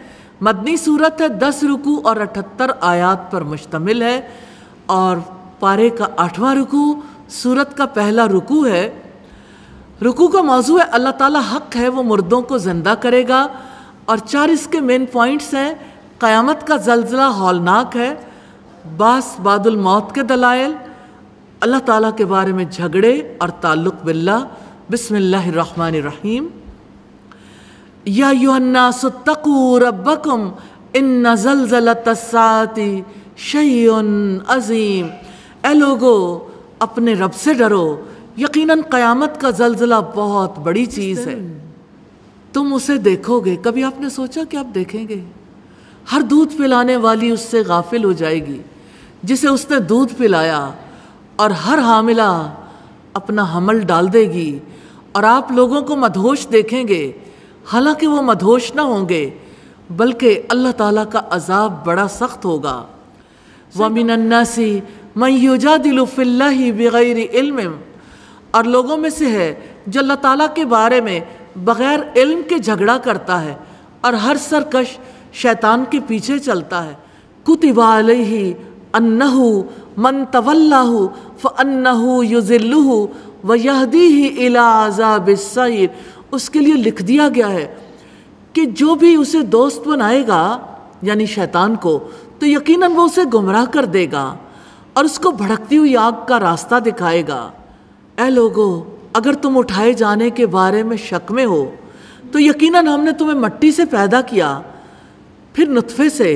مدنی سورت ہے، 10 رکوع اور 78 آیات پر مشتمل ہے، اور پارے کا 8واں رکوع سورت کا پہلا رکوع ہے۔ رکوع کا موضوع ہے اللہ تعالیٰ حق ہے، وہ مردوں کو زندہ کرے گا، اور 4 اس کے مین پوائنٹس ہیں۔ قیامت کا زلزلہ ہولناک ہے، باس بعد الموت کے دلائل، اللہ تعالیٰ کے بارے میں جھگڑے اور تعلق باللہ۔ بسم اللہ الرحمن الرحیم۔ یا ایھا الناس اتقوا ربکم ان زلزلۃ الساعۃ شیء عظیم۔ اے لوگو اپنے رب سے ڈرو، یقیناً قیامت کا زلزلہ بہت بڑی چیز ہے، تم اسے دیکھو گے۔ کبھی آپ نے سوچا کہ آپ دیکھیں گے؟ ہر دودھ پلانے والی اس سے غافل ہو جائے گی جسے اس نے دودھ پلایا، اور ہر حاملہ اپنا حمل ڈال دے گی، اور آپ لوگوں کو مدہوش دیکھیں گے، حالانکہ وہ مدہوش نہ ہوں گے، بلکہ اللہ تعالیٰ کا عذاب بڑا سخت ہوگا۔ وَمِنَ النَّاسِ مَن يُجَادِلُ فِي اللَّهِ بِغَيْرِ عِلْمٍ، اور لوگوں میں سے ہے جو اللہ تعالیٰ کے بارے میں بغیر علم کے جھگڑا کرتا ہے، اور ہر سرکش شیطان کے پیچھے چلتا ہے۔ کتب علیہ انہ من تولاہ فانہ یضلہ ویہدیہ الی عذاب السعیر، اس کے لیے لکھ دیا گیا ہے کہ جو بھی اسے دوست بنائے گا یعنی شیطان کو، تو یقیناً وہ اسے گمراہ کر دے گا اور اس کو بھڑکتی ہوئی آگ کا راستہ دکھائے گا۔ اے لوگو اگر تم اٹھائے جانے کے بارے میں شک میں ہو تو یقیناً ہم نے تمہیں مٹی سے پیدا کیا، پھر نطفے سے،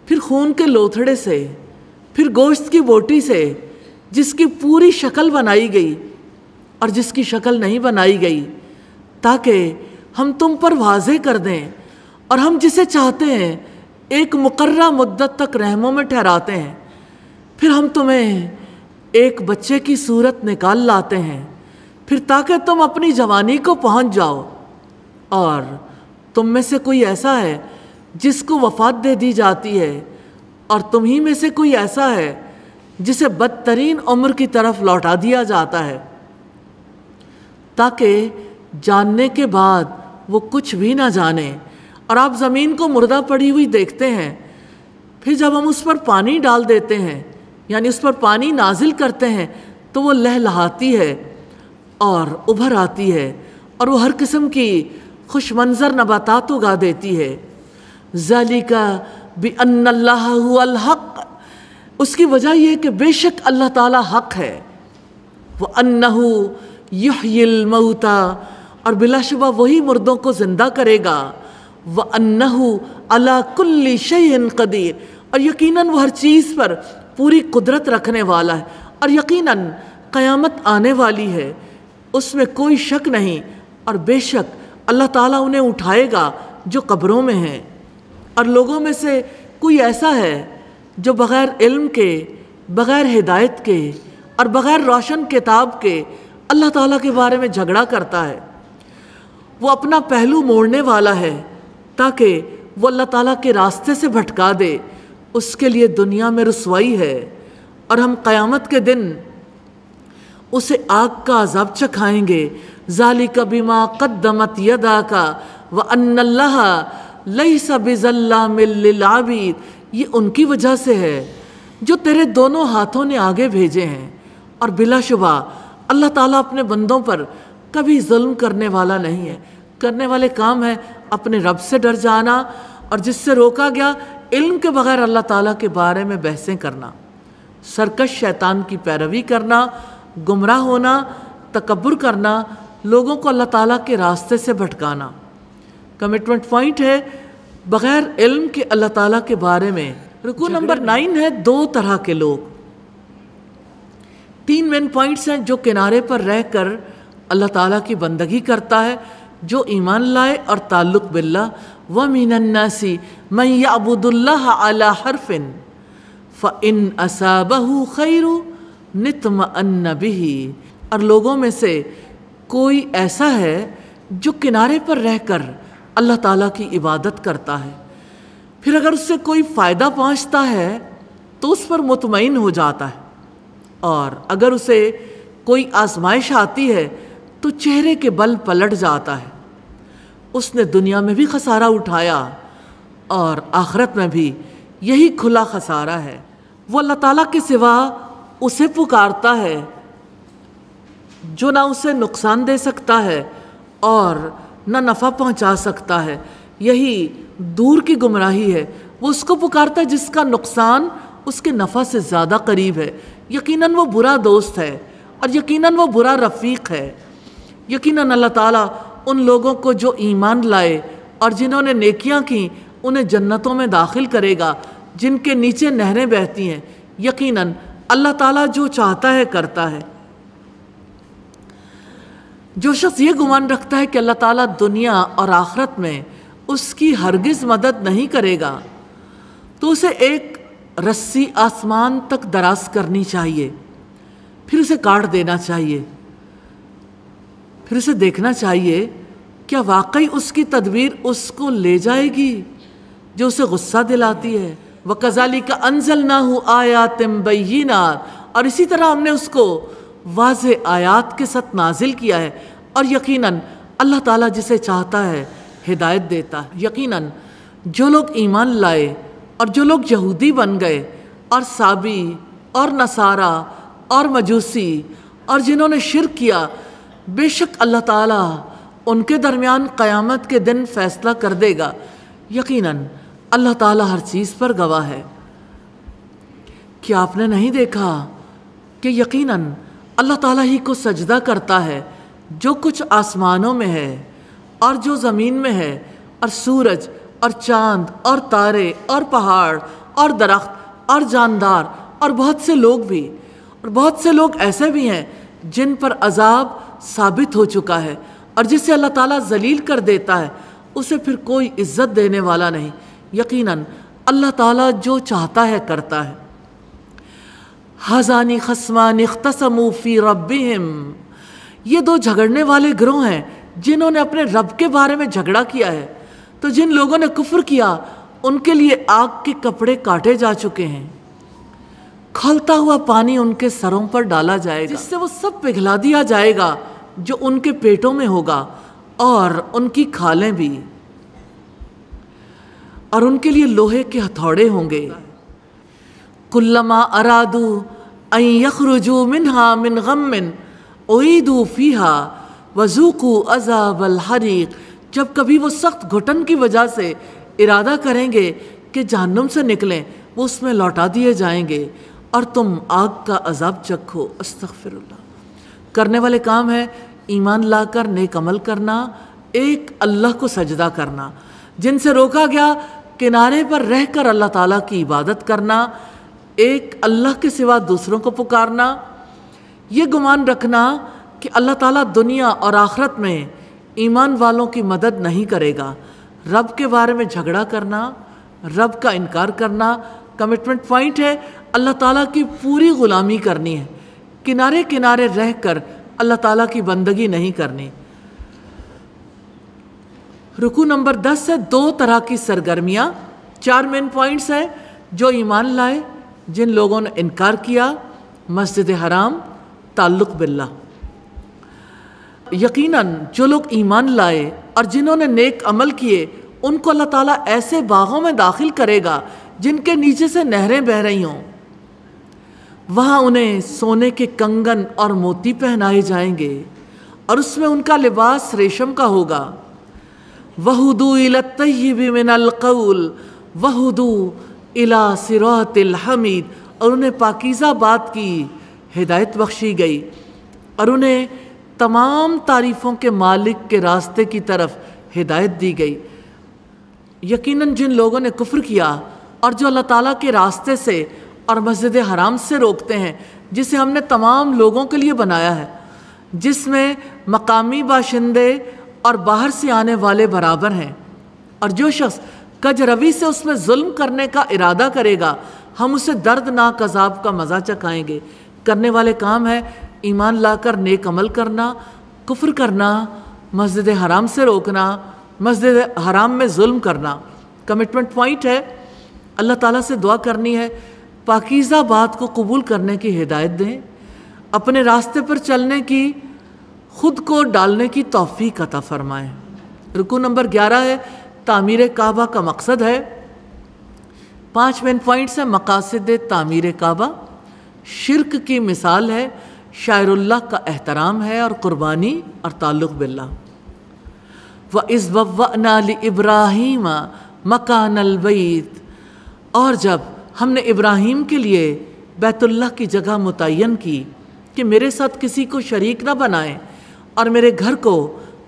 پھر خون کے لوتھڑے سے، پھر گوشت کی بوٹی سے، جس کی پوری شکل بنائی گئی اور جس کی شکل نہیں بنائی گئی، تاکہ ہم تم پر واضح کر دیں، اور ہم جسے چاہتے ہیں ایک مقررہ مدت تک رحموں میں ٹھہراتے ہیں، پھر ہم تمہیں ایک بچے کی صورت نکال لاتے ہیں، پھر تاکہ تم اپنی جوانی کو پہنچ جاؤ، اور تم میں سے کوئی ایسا ہے جس کو وفات دے دی جاتی ہے، اور تم ہی میں سے کوئی ایسا ہے جسے بدترین عمر کی طرف لوٹا دیا جاتا ہے، تاکہ جاننے کے بعد وہ کچھ بھی نہ جانے۔ اور آپ زمین کو مردہ پڑی ہوئی دیکھتے ہیں، پھر جب ہم اس پر پانی ڈال دیتے ہیں یعنی اس پر پانی نازل کرتے ہیں تو وہ لہلہاتی ہے اور ابھر آتی ہے، اور وہ ہر قسم کی خوش منظر نباتات اگا دیتی ہے۔ ذَلِكَ بِأَنَّ اللَّهَ هُوَ الْحَقُّ، اس کی وجہ یہ کہ بے شک اللہ تعالیٰ حق ہے۔ وَأَنَّهُ يُحْيِي الْمَوْتَى، اور بلا شبہ وہی مردوں کو زندہ کرے گا۔ وَأَنَّهُ عَلَى كُلِّ شَيْءٍ قَدِيرٌ، اور یقیناً وہ ہر چیز پر پوری قدرت رکھنے والا ہے، اور یقیناً قیامت آنے والی ہے، اس میں کوئی شک نہیں، اور بے شک اللہ تعالیٰ انہیں اٹھائے گا جو قبروں میں ہیں۔ اور لوگوں میں سے کوئی ایسا ہے جو بغیر علم کے، بغیر ہدایت کے اور بغیر روشن کتاب کے اللہ تعالیٰ کے بارے میں جھگڑا کرتا ہے۔ وہ اپنا پہلو موڑنے والا ہے تاکہ وہ اللہ تعالیٰ کے راستے سے بھٹکا دے، اس کے لیے دنیا میں رسوائی ہے، اور ہم قیامت کے دن اسے آگ کا عذاب چکھائیں گے۔ ذَلِكَ بِمَا قَدَّمَتْ يَدَاكَ وَأَنَّ اللَّهَ لَيْسَ بِظَلَّامٍ لِّلْعَبِيدِ، یہ ان کی وجہ سے ہے جو تیرے دونوں ہاتھوں نے آگے بھیجے ہیں، اور بلا شبہ اللہ تعالیٰ اپنے بندوں پر کبھی ظلم کرنے والا نہیں ہے۔ کرنے والے کام ہے اپنے رب سے ڈر جانا، اور جس سے روکا گیا علم کے بغیر اللہ تعالیٰ کے بارے میں بحثیں کرنا، سرکش شیطان کی پیروی کرنا، گمراہ ہونا، تکبر کرنا، لوگوں کو اللہ تعالیٰ کے راستے سے بھٹکانا۔ کمٹمنٹ پوائنٹ ہے بغیر علم کے اللہ تعالیٰ کے بارے میں۔ رکوع نمبر 9 ہے 2 طرح کے لوگ۔ 3 مین پوائنٹس ہیں جو کنارے پر رہ کر اللہ تعالیٰ کی بندگی کرتا ہے، جو ایمان لائے اور تعلق باللہ۔ وَمِنَ النَّاسِ مَن يَعْبُدُ اللَّهَ عَلَى حَرْفٍ فَإِنْ أَصَابَهُ خَيْرٌ نِطْمَأَنَّ بِهِ، اور لوگوں میں سے کوئی ایسا ہے جو کنارے پر رہ کر اللہ تعالیٰ کی عبادت کرتا ہے، پھر اگر اس سے کوئی فائدہ پہنچتا ہے تو اس پر مطمئن ہو جاتا ہے، اور اگر اسے کوئی آزمائش آتی ہے تو چہرے کے بل پلٹ جاتا ہے۔ اس نے دنیا میں بھی خسارہ اٹھایا اور آخرت میں بھی یہی کھلا خسارہ ہے۔ وہ اللہ تعالیٰ کے سوا اسے پکارتا ہے جو نہ اسے نقصان دے سکتا ہے اور نہ نفع پہنچا سکتا ہے، یہی دور کی گمراہی ہے۔ وہ اس کو پکارتا ہے جس کا نقصان اس کے نفع سے زیادہ قریب ہے۔ یقیناً وہ برا دوست ہے اور یقیناً وہ برا رفیق ہے۔ یقیناً اللہ تعالیٰ ان لوگوں کو جو ایمان لائے اور جنہوں نے نیکیاں کی انہیں جنتوں میں داخل کرے گا جن کے نیچے نہریں بہتی ہیں۔ یقیناً اللہ تعالیٰ جو چاہتا ہے کرتا ہے۔ جو شخص یہ گمان رکھتا ہے کہ اللہ تعالیٰ دنیا اور آخرت میں اس کی ہرگز مدد نہیں کرے گا تو اسے ایک رسی آسمان تک دراز کرنی چاہیے، پھر اسے کاٹ دینا چاہیے، پھر اسے دیکھنا چاہیے کیا واقعی اس کی تدبیر اس کو لے جائے گی جو اسے غصہ دلاتی ہے۔ وَكَذَلِكَ أَنزَلْنَاهُ آيَاتٍ بَيِّنَاتٍ، اور اسی طرح ہم نے اس کو واضح آیات کے ساتھ نازل کیا ہے، اور یقیناً اللہ تعالیٰ جسے چاہتا ہے ہدایت دیتا ہے۔ یقیناً جو لوگ ایمان لائے اور جو لوگ یہودی بن گئے اور سابی اور نصارہ اور مجوسی اور جنہوں نے شرک کیا، بے شک اللہ تعالیٰ ان کے درمیان قیامت کے دن فیصلہ کر دے گا۔ یقیناً اللہ تعالیٰ ہر چیز پر گواہ ہے۔ کیا آپ نے نہیں دیکھا کہ یقیناً اللہ تعالیٰ ہی کو سجدہ کرتا ہے جو کچھ آسمانوں میں ہے اور جو زمین میں ہے، اور سورج اور چاند اور تارے اور پہاڑ اور درخت اور جاندار اور بہت سے لوگ بھی، اور بہت سے لوگ ایسے بھی ہیں جن پر عذاب ثابت ہو چکا ہے، اور جسے اللہ تعالیٰ ذلیل کر دیتا ہے اسے پھر کوئی عزت دینے والا نہیں۔ یقیناً اللہ تعالیٰ جو چاہتا ہے کرتا ہے۔ ھذان خصمان اختصموا فی ربہم، یہ دو جھگڑنے والے گروہ ہیں جنہوں نے اپنے رب کے بارے میں جھگڑا کیا ہے۔ تو جن لوگوں نے کفر کیا ان کے لیے آگ کے کپڑے کاٹے جا چکے ہیں، کھولتا ہوا پانی ان کے سروں پر ڈالا جائے گا جس سے وہ سب پگھلا دیا جائے گا جو ان کے پیٹوں میں ہوگا، اور ان کی کھالیں بھی، اور ان کے لیے لوہے کے ہتھوڑے ہوں گے۔ کلما ارادوا ان یخرجوا منہا من غم اعیدوا فیہا وذوقوا عذاب الحریق، جب کبھی وہ سخت گھٹن کی وجہ سے ارادہ کریں گے کہ جہنم سے نکلیں، وہ اس میں لوٹا دیے جائیں گے اور تم آگ کا عذاب چکھو۔ استغفر اللہ۔ کرنے والے کام ہے ایمان لا کر نیک عمل کرنا، ایک اللہ کو سجدہ کرنا، جن سے روکا گیا کنارے پر رہ کر اللہ تعالیٰ کی عبادت کرنا، ایک اللہ کے سوا دوسروں کو پکارنا، یہ گمان رکھنا کہ اللہ تعالیٰ دنیا اور آخرت میں ایمان والوں کی مدد نہیں کرے گا، رب کے بارے میں جھگڑا کرنا، رب کا انکار کرنا۔ کمٹمنٹ پوائنٹ ہے اللہ تعالیٰ کی پوری غلامی کرنی ہے، کنارے کنارے رہ کر اللہ تعالیٰ کی بندگی نہیں کرنی۔ رکوع نمبر 10 ہے 2 طرح کی سرگرمیاں، 4 مین پوائنٹس ہیں۔ جو ایمان لائے، جن لوگوں نے انکار کیا، مسجد حرام، تعلق باللہ۔ یقیناً جو لوگ ایمان لائے اور جنہوں نے نیک عمل کیے ان کو اللہ تعالیٰ ایسے باغوں میں داخل کرے گا جن کے نیچے سے نہریں بہہ رہی ہوں، وہاں انہیں سونے کے کنگن اور موتی پہنائے جائیں گے اور اس میں ان کا لباس ریشم کا ہوگا۔ وَہُدُوا إِلَى الطَّيِّبِ مِنَ الْقَوْلِ وَہُدُوا إِلَى صِرَاطِ الْحَمِيدِ، اور انہیں پاکیزہ بات کی ہدایت بخشی گئی اور انہیں تمام تعریفوں کے مالک کے راستے کی طرف ہدایت دی گئی۔ یقیناً جن لوگوں نے کفر کیا اور جو اللہ تعالیٰ کے راستے سے اور مسجد حرام سے روکتے ہیں، جسے ہم نے تمام لوگوں کے لیے بنایا ہے، جس میں مقامی باشندے اور باہر سے آنے والے برابر ہیں، اور جو شخص کج روی سے اس میں ظلم کرنے کا ارادہ کرے گا ہم اسے دردناک عذاب کا مزہ چکھائیں گے۔ کرنے والے کام ہے ایمان لا کر نیک عمل کرنا، کفر کرنا، مسجد حرام سے روکنا، مسجد حرام میں ظلم کرنا۔ کمٹمنٹ پوائنٹ ہے اللہ تعالیٰ سے دعا کرنی ہے پاکیزہ بات کو قبول کرنے کی ہدایت دیں، اپنے راستے پر چلنے کی خود کو ڈالنے کی توفیق عطا فرمائے۔ رکوع نمبر 11 ہے تعمیر کعبہ کا مقصد ہے۔ 5 مین پوائنٹس ہیں۔ مقاصد تعمیر کعبہ، شرک کی مثال ہے، شاعر اللہ کا احترام ہے، اور قربانی اور تعلق باللہ۔ وَإِذْ بَوَّأْنَا لِإِبْرَاهِيمَ مَكَانَ الْبَيْتِ، اور جب ہم نے ابراہیم کے لیے بیت اللہ کی جگہ متعین کی کہ میرے ساتھ کسی کو شریک نہ بنائیں، اور میرے گھر کو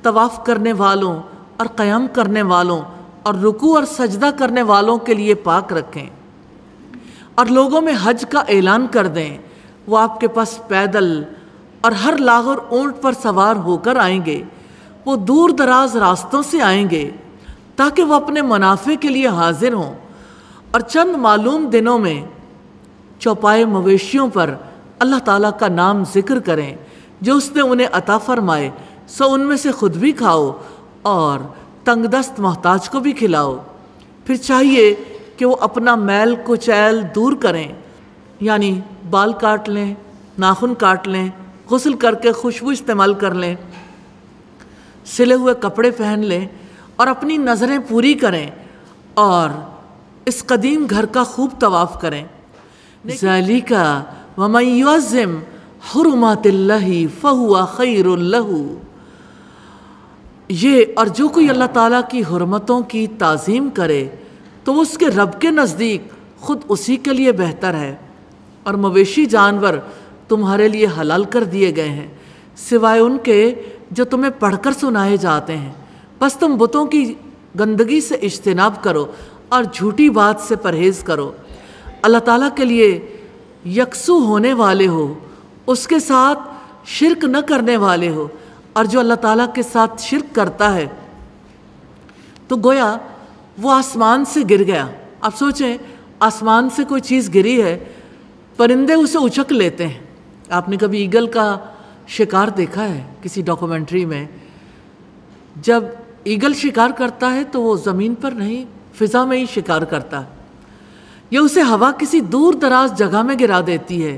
طواف کرنے والوں اور قیام کرنے والوں اور رکوع اور سجدہ کرنے والوں کے لیے پاک رکھیں، اور لوگوں میں حج کا اعلان کر دیں، وہ آپ کے پاس پیدل اور ہر لاغر اونٹ پر سوار ہو کر آئیں گے، وہ دور دراز راستوں سے آئیں گے تاکہ وہ اپنے منافع کے لیے حاضر ہوں، اور چند معلوم دنوں میں چوپائے مویشیوں پر اللہ تعالیٰ کا نام ذکر کریں جو اس نے انہیں عطا فرمائے، سو ان میں سے خود بھی کھاؤ اور تنگ دست محتاج کو بھی کھلاؤ۔ پھر چاہیے کہ وہ اپنا میل کچیل دور کریں، یعنی بال کاٹ لیں، ناخن کاٹ لیں، غسل کر کے خوشبو استعمال کر لیں، سلے ہوئے کپڑے پہن لیں، اور اپنی نظریں پوری کریں، اور اس قدیم گھر کا خوب طواف کریں۔ ذَلِكَ وَمَن يُعَظِّمْ حُرُمَاتِ اللَّهِ فَهُوَ خَيْرٌ لَهُ، یہ اور جو کوئی اللہ تعالیٰ کی حرمتوں کی تعظیم کرے تو وہ اس کے رب کے نزدیک خود اسی کے لیے بہتر ہے، اور مویشی جانور تمہارے لیے حلال کر دیے گئے ہیں سوائے ان کے جو تمہیں پڑھ کر سنائے جاتے ہیں، بس تم بتوں کی گندگی سے اجتناب کرو اور جھوٹی بات سے پرہیز کرو، اللہ تعالیٰ کے لیے یکسو ہونے والے ہو، اس کے ساتھ شرک نہ کرنے والے ہو، اور جو اللہ تعالیٰ کے ساتھ شرک کرتا ہے تو گویا وہ آسمان سے گر گیا۔ اب سوچیں آسمان سے کوئی چیز گری ہے، پرندے اسے اچک لیتے ہیں۔ آپ نے کبھی ایگل کا شکار دیکھا ہے کسی ڈاکومنٹری میں؟ جب ایگل شکار کرتا ہے تو وہ زمین پر نہیں، فضا میں ہی شکار کرتا ہے، یہ اسے ہوا کسی دور دراز جگہ میں گرا دیتی ہے۔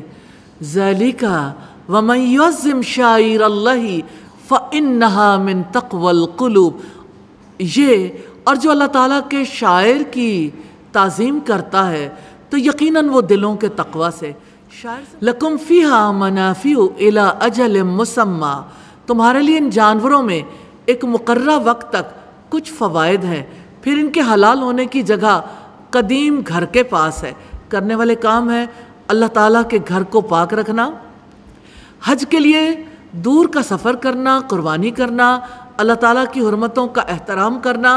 ذَلِكَ وَمَن يُعَظِّمْ شَعَائِرَ اللَّهِ فَإِنَّهَا مِن تَقْوَى الْقُلُوبِ، یہ اور جو اللہ تعالیٰ کے شاعر کی تعظیم کرتا ہے تو یقیناً وہ دلوں کے تقوی سے۔ لَكُمْ فِيهَا مَنَافِعُ إِلَىٰ أَجَلٍ مُّسَمًّى، تمہارے لیے ان جانوروں میں ایک مقررہ وقت تک کچھ فوائد ہیں، پھر ان کے حلال ہونے کی جگہ قدیم گھر کے پاس ہے۔ کرنے والے کام ہے اللہ تعالیٰ کے گھر کو پاک رکھنا، حج کے لیے دور کا سفر کرنا، قربانی کرنا، اللہ تعالیٰ کی حرمتوں کا احترام کرنا،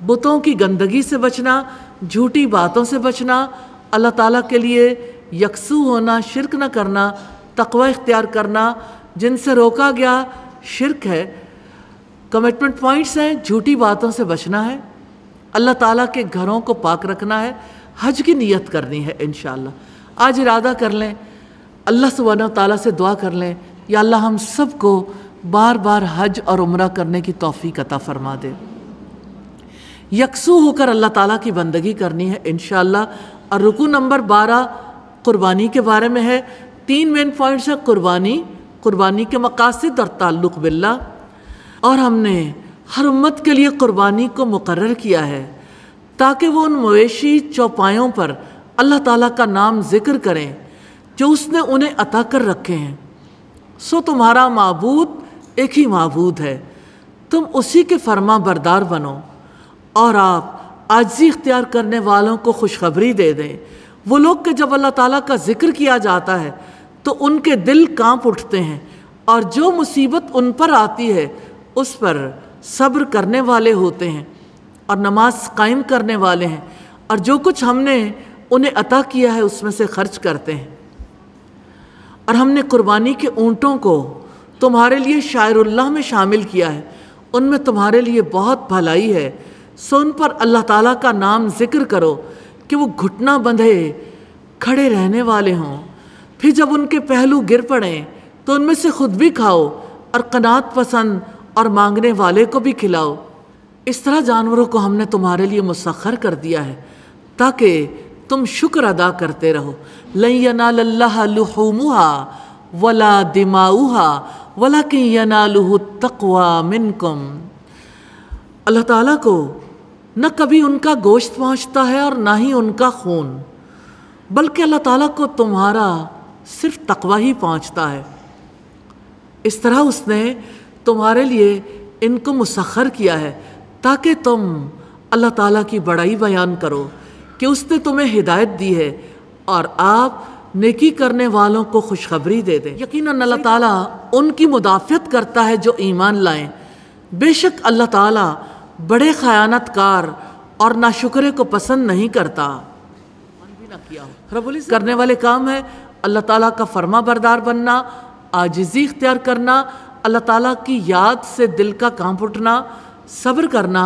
بتوں کی گندگی سے بچنا، جھوٹی باتوں سے بچنا، اللہ تعالیٰ کے لیے یکسو ہونا، شرک نہ کرنا، تقوی اختیار کرنا، جن سے روکا گیا شرک ہے۔ کمٹمنٹ پوائنٹس ہیں، جھوٹی باتوں سے بچنا ہے، اللہ تعالیٰ کے گھروں کو پاک رکھنا ہے، حج کی نیت کرنی ہے انشاءاللہ۔ آج ارادہ کر لیں، اللہ سبحانہ و تعالیٰ سے دعا کر لیں، یا اللہ ہم سب کو بار بار حج اور عمرہ کرنے کی توفیق عطا فرما دے۔ یکسو ہو کر اللہ تعالیٰ کی بندگی کرنی ہے انشاءاللہ۔ اور رکوع نمبر 12 قربانی کے بارے میں ہے۔ 3 مین پوائنٹس ہیں، قربانی کے مقاصد اور تعلق باللہ، اور ہم نے ہر امت کے لیے قربانی کو مقرر کیا ہے تاکہ وہ ان مویشی چوپایوں پر اللہ تعالیٰ کا نام ذکر کریں جو اس نے انہیں عطا کر رکھے ہیں۔ سو تمہارا معبود ایک ہی معبود ہے، تم اسی کے فرما بردار بنو، اور آپ عاجزی اختیار کرنے والوں کو خوشخبری دے دیں۔ وہ لوگ کہ جب اللہ تعالیٰ کا ذکر کیا جاتا ہے تو ان کے دل کانپ اٹھتے ہیں، اور جو مصیبت ان پر آتی ہے اس پر صبر کرنے والے ہوتے ہیں، اور نماز قائم کرنے والے ہیں، اور جو کچھ ہم نے انہیں عطا کیا ہے اس میں سے خرچ کرتے ہیں۔ اور ہم نے قربانی کے اونٹوں کو تمہارے لیے شاعر اللہ میں شامل کیا ہے، ان میں تمہارے لیے بہت بھلائی ہے، سو ان پر اللہ تعالیٰ کا نام ذکر کرو کہ وہ گھٹنا بندھے کھڑے رہنے والے ہوں، پھر جب ان کے پہلو گر پڑیں تو ان میں سے خود بھی کھاؤ، اور قناعت پسند اور مانگنے والے کو بھی کھلاؤ۔ اس طرح جانوروں کو ہم نے تمہارے لیے مسخر کر دیا ہے تاکہ تم شکر ادا کرتے رہو۔ لَن يَنَالَ اللَّهَ لُحُومُهَا وَلَا دِمَاؤُهَا وَلَكِنْ يَنَالُهُ التَّقْوَى مِنْكُمْ، اللہ تعالیٰ کو نہ کبھی ان کا گوشت پہنچتا ہے اور نہ ہی ان کا خون، بلکہ اللہ تعالیٰ کو تمہارا صرف تقوی ہی پہنچتا ہے۔ اس طرح اس نے تمہارے لیے ان کو مسخر کیا ہے تاکہ تم اللہ تعالیٰ کی بڑائی بیان کرو کہ اس نے تمہیں ہدایت دی ہے اور آپ نیکی کرنے والوں کو خوشخبری دے دیں۔ یقیناً اللہ تعالیٰ ان کی مدافعت کرتا ہے جو ایمان لائیں، بے شک اللہ تعالیٰ بڑے خیانت کار اور ناشکرے کو پسند نہیں کرتا۔ رب العزت کرنے والے کام ہے اللہ تعالیٰ کا فرما بردار بننا، عاجزی اختیار کرنا، اللہ تعالیٰ کی یاد سے دل کا کانپ اٹھنا، صبر کرنا،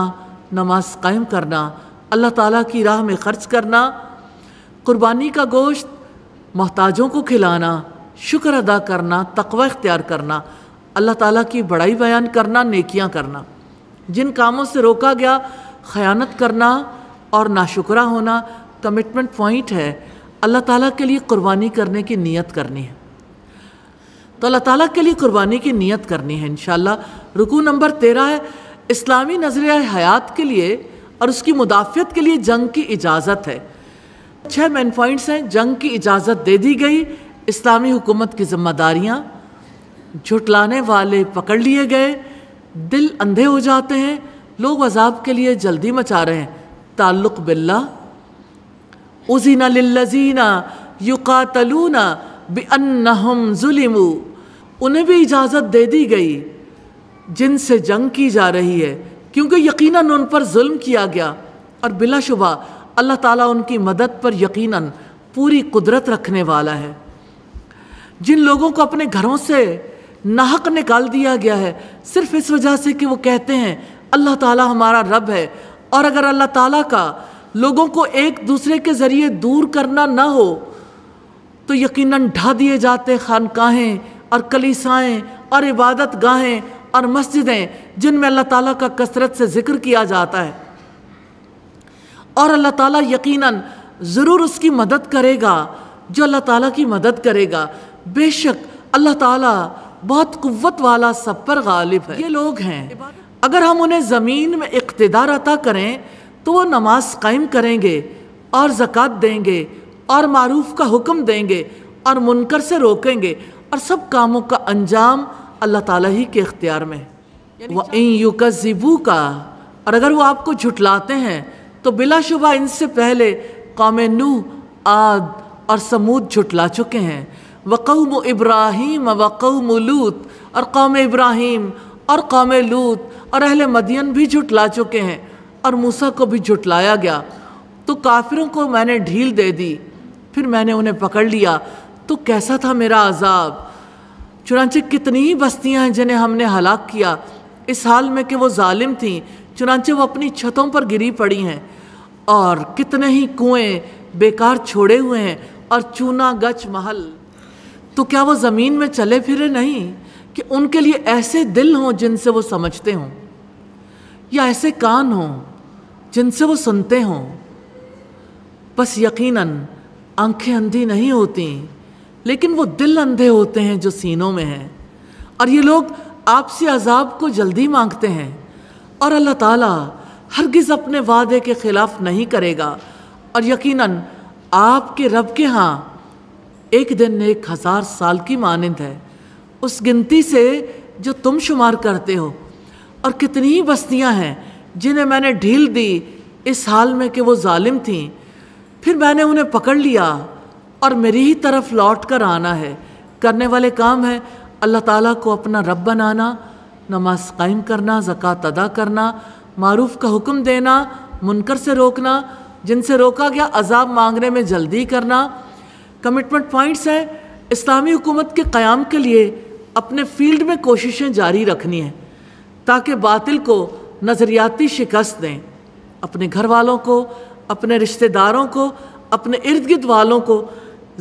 نماز قائم کرنا، اللہ تعالیٰ کی راہ میں خرچ کرنا، قربانی کا گوشت محتاجوں کو کھلانا، شکر ادا کرنا، تقوی اختیار کرنا، اللہ تعالیٰ کی بڑائی بیان کرنا، نیکیاں کرنا۔ جن کاموں سے روکا گیا خیانت کرنا اور ناشکرہ ہونا، کمٹمنٹ پوائنٹ ہے اللہ تعالیٰ کے لیے قربانی کرنے کی نیت کرنی ہے۔ تو اللہ تعالیٰ کے لیے قربانی کی نیت کرنی ہے انشاءاللہ۔ رکوع نمبر 13 ہے اسلامی نظریہ حیات کے لیے اور اس کی مدافعت کے لیے جنگ کی اجازت ہے۔ 6 مین پوائنٹس ہیں۔ جنگ کی اجازت دے دی گئی، اسلامی حکومت کی ذمہ داریاں، جھٹلانے والے پکڑ لیے گئے، دل اندھے ہو جاتے ہیں، لوگ عذاب کے لیے جلدی مچا رہے ہیں، تعلق باللہ، اذن للذین یقاتلون بانہم ظلموا، انہیں بھی اجازت دے دی گئی جن سے جنگ کی جا رہی ہے کیونکہ یقیناً ان پر ظلم کیا گیا، اور بلا شبہ اللہ تعالیٰ ان کی مدد پر یقیناً پوری قدرت رکھنے والا ہے۔ جن لوگوں کو اپنے گھروں سے ناحق نکال دیا گیا ہے صرف اس وجہ سے کہ وہ کہتے ہیں اللہ تعالیٰ ہمارا رب ہے، اور اگر اللہ تعالیٰ کا لوگوں کو ایک دوسرے کے ذریعے دور کرنا نہ ہو تو یقیناً ڈھا دیے جاتے خانقاہیں اور کلیسائیں اور عبادت گاہیں اور مسجدیں جن میں اللہ تعالیٰ کا کثرت سے ذکر کیا جاتا ہے، اور اللہ تعالیٰ یقیناً ضرور اس کی مدد کرے گا جو اللہ تعالیٰ کی مدد کرے گا۔ بے شک اللہ تعالیٰ بہت قوت والا سب پر غالب ہے۔ یہ لوگ ہیں اگر ہم انہیں زمین میں اقتدار عطا کریں تو وہ نماز قائم کریں گے اور زکوٰۃ دیں گے اور معروف کا حکم دیں گے اور منکر سے روکیں گے، اور سب کاموں کا انجام اللہ تعالیٰ ہی کے اختیار میں ہے۔ وَإِن يُكَذِّبُوكَ، اور اگر وہ آپ کو جھٹلاتے ہیں تو بلا شبہ ان سے پہلے قوم نوح، عاد اور سمود جھٹلا چکے ہیں، وقوم ابراہیم وقوم لوط، اور قوم ابراہیم اور قوم لوط اور اہل مدین بھی جھٹلا چکے ہیں، اور موسیٰ کو بھی جھٹلایا گیا۔ تو کافروں کو میں نے ڈھیل دے دی، پھر میں نے انہیں پکڑ لیا، تو کیسا تھا میرا عذاب۔ چنانچہ کتنی ہی بستیاں ہیں جنہیں ہم نے ہلاک کیا اس حال میں کہ وہ ظالم تھیں، چنانچہ وہ اپنی چھتوں پر گری پڑی ہیں، اور کتنے ہی کنویں بیکار چھوڑے ہوئے ہیں اور چونا گچ محل۔ تو کیا وہ زمین میں چلے پھرے نہیں کہ ان کے لیے ایسے دل ہوں جن سے وہ سمجھتے ہوں، یا ایسے کان ہوں جن سے وہ سنتے ہوں؟ بس یقیناً آنکھیں اندھی نہیں ہوتی لیکن وہ دل اندھے ہوتے ہیں جو سینوں میں ہیں، اور یہ لوگ آپ سے عذاب کو جلدی مانگتے ہیں، اور اللہ تعالیٰ ہرگز اپنے وعدے کے خلاف نہیں کرے گا، اور یقیناً آپ کے رب کے ہاں ایک دن 1000 سال کی مانند ہے اس گنتی سے جو تم شمار کرتے ہو۔ اور کتنی ہی بستیاں ہیں جنہیں میں نے ڈھیل دی اس حال میں کہ وہ ظالم تھیں، پھر میں نے انہیں پکڑ لیا اور میری ہی طرف لوٹ کر آنا ہے۔ کرنے والے کام ہے اللہ تعالیٰ کو اپنا رب بنانا، نماز قائم کرنا، زکوٰۃ ادا کرنا، معروف کا حکم دینا، منکر سے روکنا، جن سے روکا گیا عذاب مانگنے میں جلدی کرنا۔ کمٹمنٹ پوائنٹس ہیں اسلامی حکومت کے قیام کے لیے اپنے فیلڈ میں کوششیں جاری رکھنی ہیں تاکہ باطل کو نظریاتی شکست دیں، اپنے گھر والوں کو، اپنے رشتہ داروں کو، اپنے ارد گرد والوں کو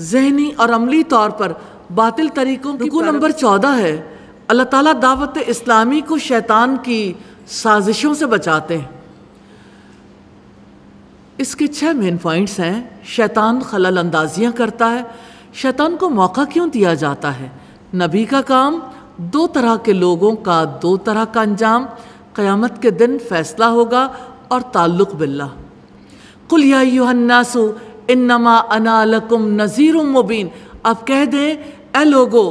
ذہنی اور عملی طور پر باطل طریقوں کی۔ رکوع نمبر 14 ہے اللہ تعالیٰ دعوت اسلامی کو شیطان کی سازشوں سے بچاتے ہیں۔ اس کے 6 مین پوائنٹس ہیں۔ شیطان خلل اندازیاں کرتا ہے۔ شیطان کو موقع کیوں دیا جاتا ہے؟ نبی کا کام دو طرح کے لوگوں کا دو طرح کا انجام قیامت کے دن فیصلہ ہوگا اور تعلق باللہ۔ قل یا ایھا الناس انما انا لکم نذیر مبین، آپ کہہ دیں اے لوگو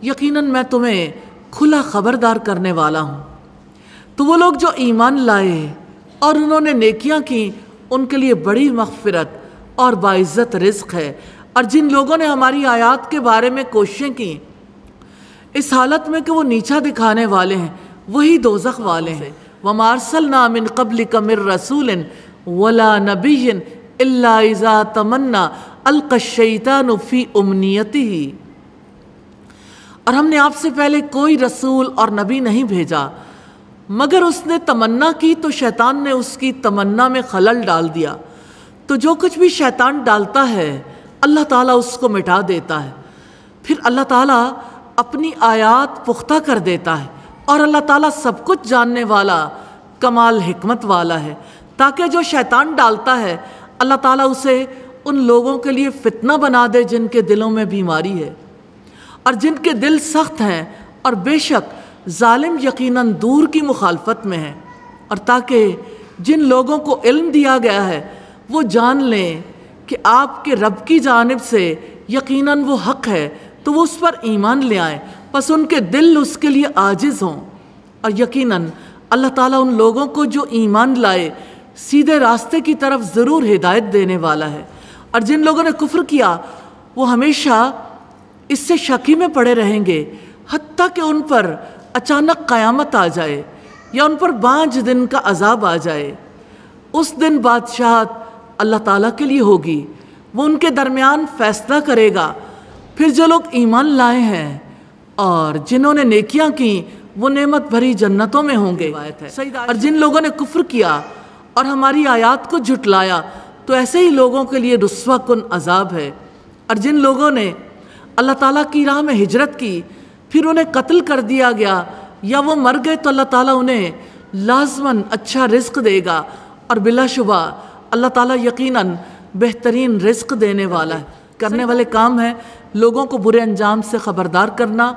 یقیناً میں تمہیں کھلا خبردار کرنے والا ہوں۔ تو وہ لوگ جو ایمان لائے اور انہوں نے نیکیاں کی ان کے لیے بڑی مغفرت اور باعزت رزق ہے، اور جن لوگوں نے ہماری آیات کے بارے میں کوششیں کی اس حالت میں کہ وہ نیچا دکھانے والے ہیں، وہی دوزخ والے ہیں۔ وَمَا أَرْسَلْنَا مِن قَبْلِكَ مِن رَّسُولٍ وَلَا نَبِيٍّ إِلَّا إِذَا تَمَنَّىٰ أَلْقَى الشَّيْطَانُ فِي أُمْنِيَّتِهِ، اور ہم نے آپ سے پہلے کوئی رسول اور نبی نہیں بھیجا مگر اس نے تمنا کی تو شیطان نے اس کی تمنا میں خلل ڈال دیا۔ تو جو کچھ بھی شیطان ڈالتا ہے اللہ تعالیٰ اس کو مٹا دیتا ہے، پھر اللہ تعالیٰ اپنی آیات پختہ کر دیتا ہے، اور اللہ تعالیٰ سب کچھ جاننے والا کمال حکمت والا ہے، تاکہ جو شیطان ڈالتا ہے اللہ تعالیٰ اسے ان لوگوں کے لیے فتنہ بنا دے جن کے دلوں میں بیماری ہے اور جن کے دل سخت ہیں، اور بے شک ظالم یقیناً دور کی مخالفت میں ہے، اور تاکہ جن لوگوں کو علم دیا گیا ہے وہ جان لیں کہ آپ کے رب کی جانب سے یقیناً وہ حق ہے، تو وہ اس پر ایمان لے آئیں، پس ان کے دل اس کے لیے عاجز ہوں، اور یقیناً اللہ تعالیٰ ان لوگوں کو جو ایمان لائے سیدھے راستے کی طرف ضرور ہدایت دینے والا ہے، اور جن لوگوں نے کفر کیا وہ ہمیشہ اس سے شکی میں پڑے رہیں گے حتیٰ کہ ان پر اچانک قیامت آ جائے یا ان پر 5 دن کا عذاب آ جائے۔ اس دن بادشاہت اللہ تعالیٰ کے لیے ہوگی، وہ ان کے درمیان فیصلہ کرے گا، پھر جو لوگ ایمان لائے ہیں اور جنہوں نے نیکیاں کی وہ نعمت بھری جنتوں میں ہوں گے، اور جن لوگوں نے کفر کیا اور ہماری آیات کو جھٹلایا تو ایسے ہی لوگوں کے لیے رسوا کن عذاب ہے۔ اور جن لوگوں نے اللہ تعالیٰ کی راہ میں ہجرت کی پھر انہیں قتل کر دیا گیا یا وہ مر گئے تو اللہ تعالیٰ انہیں لازماً اچھا رزق دے گا، اور بلا شبہ اللہ تعالیٰ یقیناً بہترین رزق دینے والا ہے۔ کرنے والے کام ہیں لوگوں کو برے انجام سے خبردار کرنا،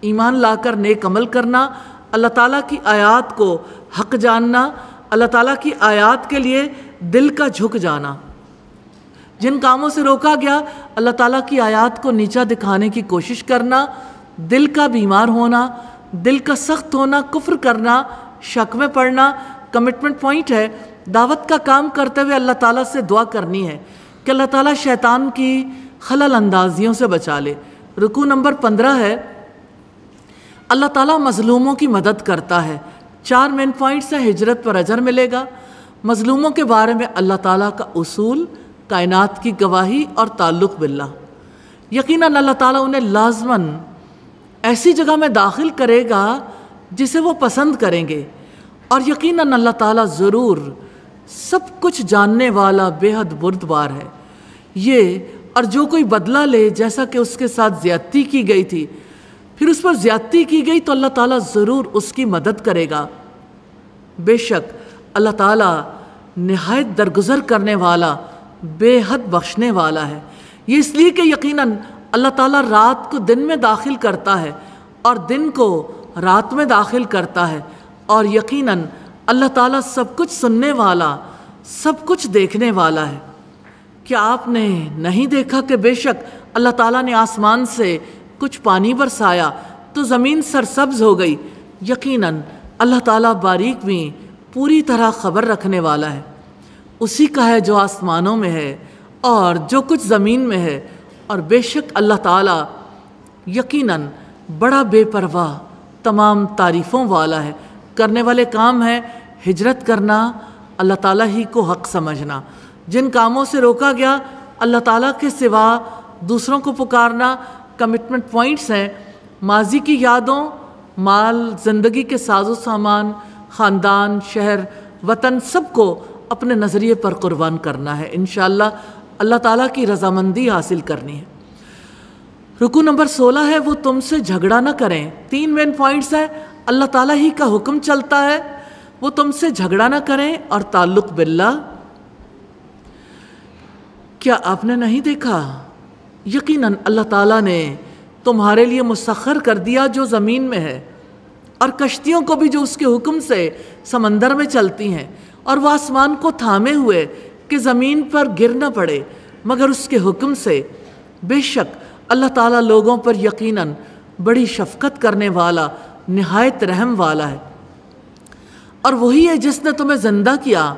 ایمان لا کر نیک عمل کرنا، اللہ تعالیٰ کی آیات کو حق جاننا، اللہ تعالیٰ کی آیات کے لیے دل کا جھک جانا۔ جن کاموں سے روکا گیا اللہ تعالیٰ کی آیات کو نیچا دکھانے کی کوشش کرنا، دل کا بیمار ہونا، دل کا سخت ہونا، کفر کرنا، شک میں پڑنا۔ کمٹمنٹ پوائنٹ ہے دعوت کا کام کرتے ہوئے اللہ تعالیٰ سے دعا کرنی ہے کہ اللہ تعالیٰ شیطان کی خلل اندازیوں سے بچا لے۔ رکوع نمبر 15 ہے اللہ تعالیٰ مظلوموں کی مدد کرتا ہے۔ 4 مین پوائنٹس ہیں۔ ہجرت پر اجر ملے گا، مظلوموں کے بارے میں اللہ تعالیٰ کا اصول، کائنات کی گواہی اور تعلق باللہ۔ یقیناً اللہ تعالیٰ انہیں لازماً ایسی جگہ میں داخل کرے گا جسے وہ پسند کریں گے، اور یقیناً اللہ تعالیٰ ضرور سب کچھ جاننے والا بے حد بردبار ہے۔ یہ اور جو کوئی بدلہ لے جیسا کہ اس کے ساتھ زیادتی کی گئی تھی پھر اس پر زیادتی کی گئی تو اللہ تعالیٰ ضرور اس کی مدد کرے گا۔ بے شک اللہ تعالیٰ نہایت درگزر کرنے والا، بے حد بخشنے والا ہے۔ یہ اس لیے کہ یقیناً اللہ تعالیٰ رات کو دن میں داخل کرتا ہے اور دن کو رات میں داخل کرتا ہے، اور یقیناً اللہ تعالیٰ سب کچھ سننے والا، سب کچھ دیکھنے والا ہے۔ کیا آپ نے نہیں دیکھا کہ بے شک اللہ تعالیٰ نے آسمان سے کچھ پانی برسایا تو زمین سرسبز ہو گئی؟ یقیناً اللہ تعالیٰ باریک بھی پوری طرح خبر رکھنے والا ہے۔ اسی کا ہے جو آسمانوں میں ہے اور جو کچھ زمین میں ہے، اور بے شک اللہ تعالیٰ یقیناً بڑا بے پرواہ تمام تعریفوں والا ہے۔ کرنے والے کام ہیں ہجرت کرنا، اللہ تعالیٰ ہی کو حق سمجھنا، جن کاموں سے روکا گیا اللہ تعالیٰ کے سوا دوسروں کو پکارنا۔ کمٹمنٹ پوائنٹس ہیں ماضی کی یادوں، مال، زندگی کے ساز و سامان، خاندان، شہر، وطن، سب کو اپنے نظریے پر قربان کرنا ہے۔ انشاءاللہ اللہ تعالیٰ کی رضامندی حاصل کرنی ہے۔ رکوع نمبر 16 ہے وہ تم سے جھگڑا نہ کریں۔ 3 مین پوائنٹس ہیں اللہ تعالیٰ ہی کا حکم چلتا ہے، وہ تم سے جھگڑا نہ کریں، اور تعلق باللہ۔ کیا آپ نے نہیں دیکھا یقیناً اللہ تعالیٰ نے تمہارے لیے مسخر کر دیا جو زمین میں ہے، اور کشتیوں کو بھی جو اس کے حکم سے سمندر میں چلتی ہیں، اور وہ آسمان کو تھامے ہوئے کہ زمین پر گر نہ پڑے مگر اس کے حکم سے۔ بے شک اللہ تعالیٰ لوگوں پر یقیناً بڑی شفقت کرنے والا، نہایت رحم والا ہے۔ اور وہی ہے جس نے تمہیں زندہ کیا،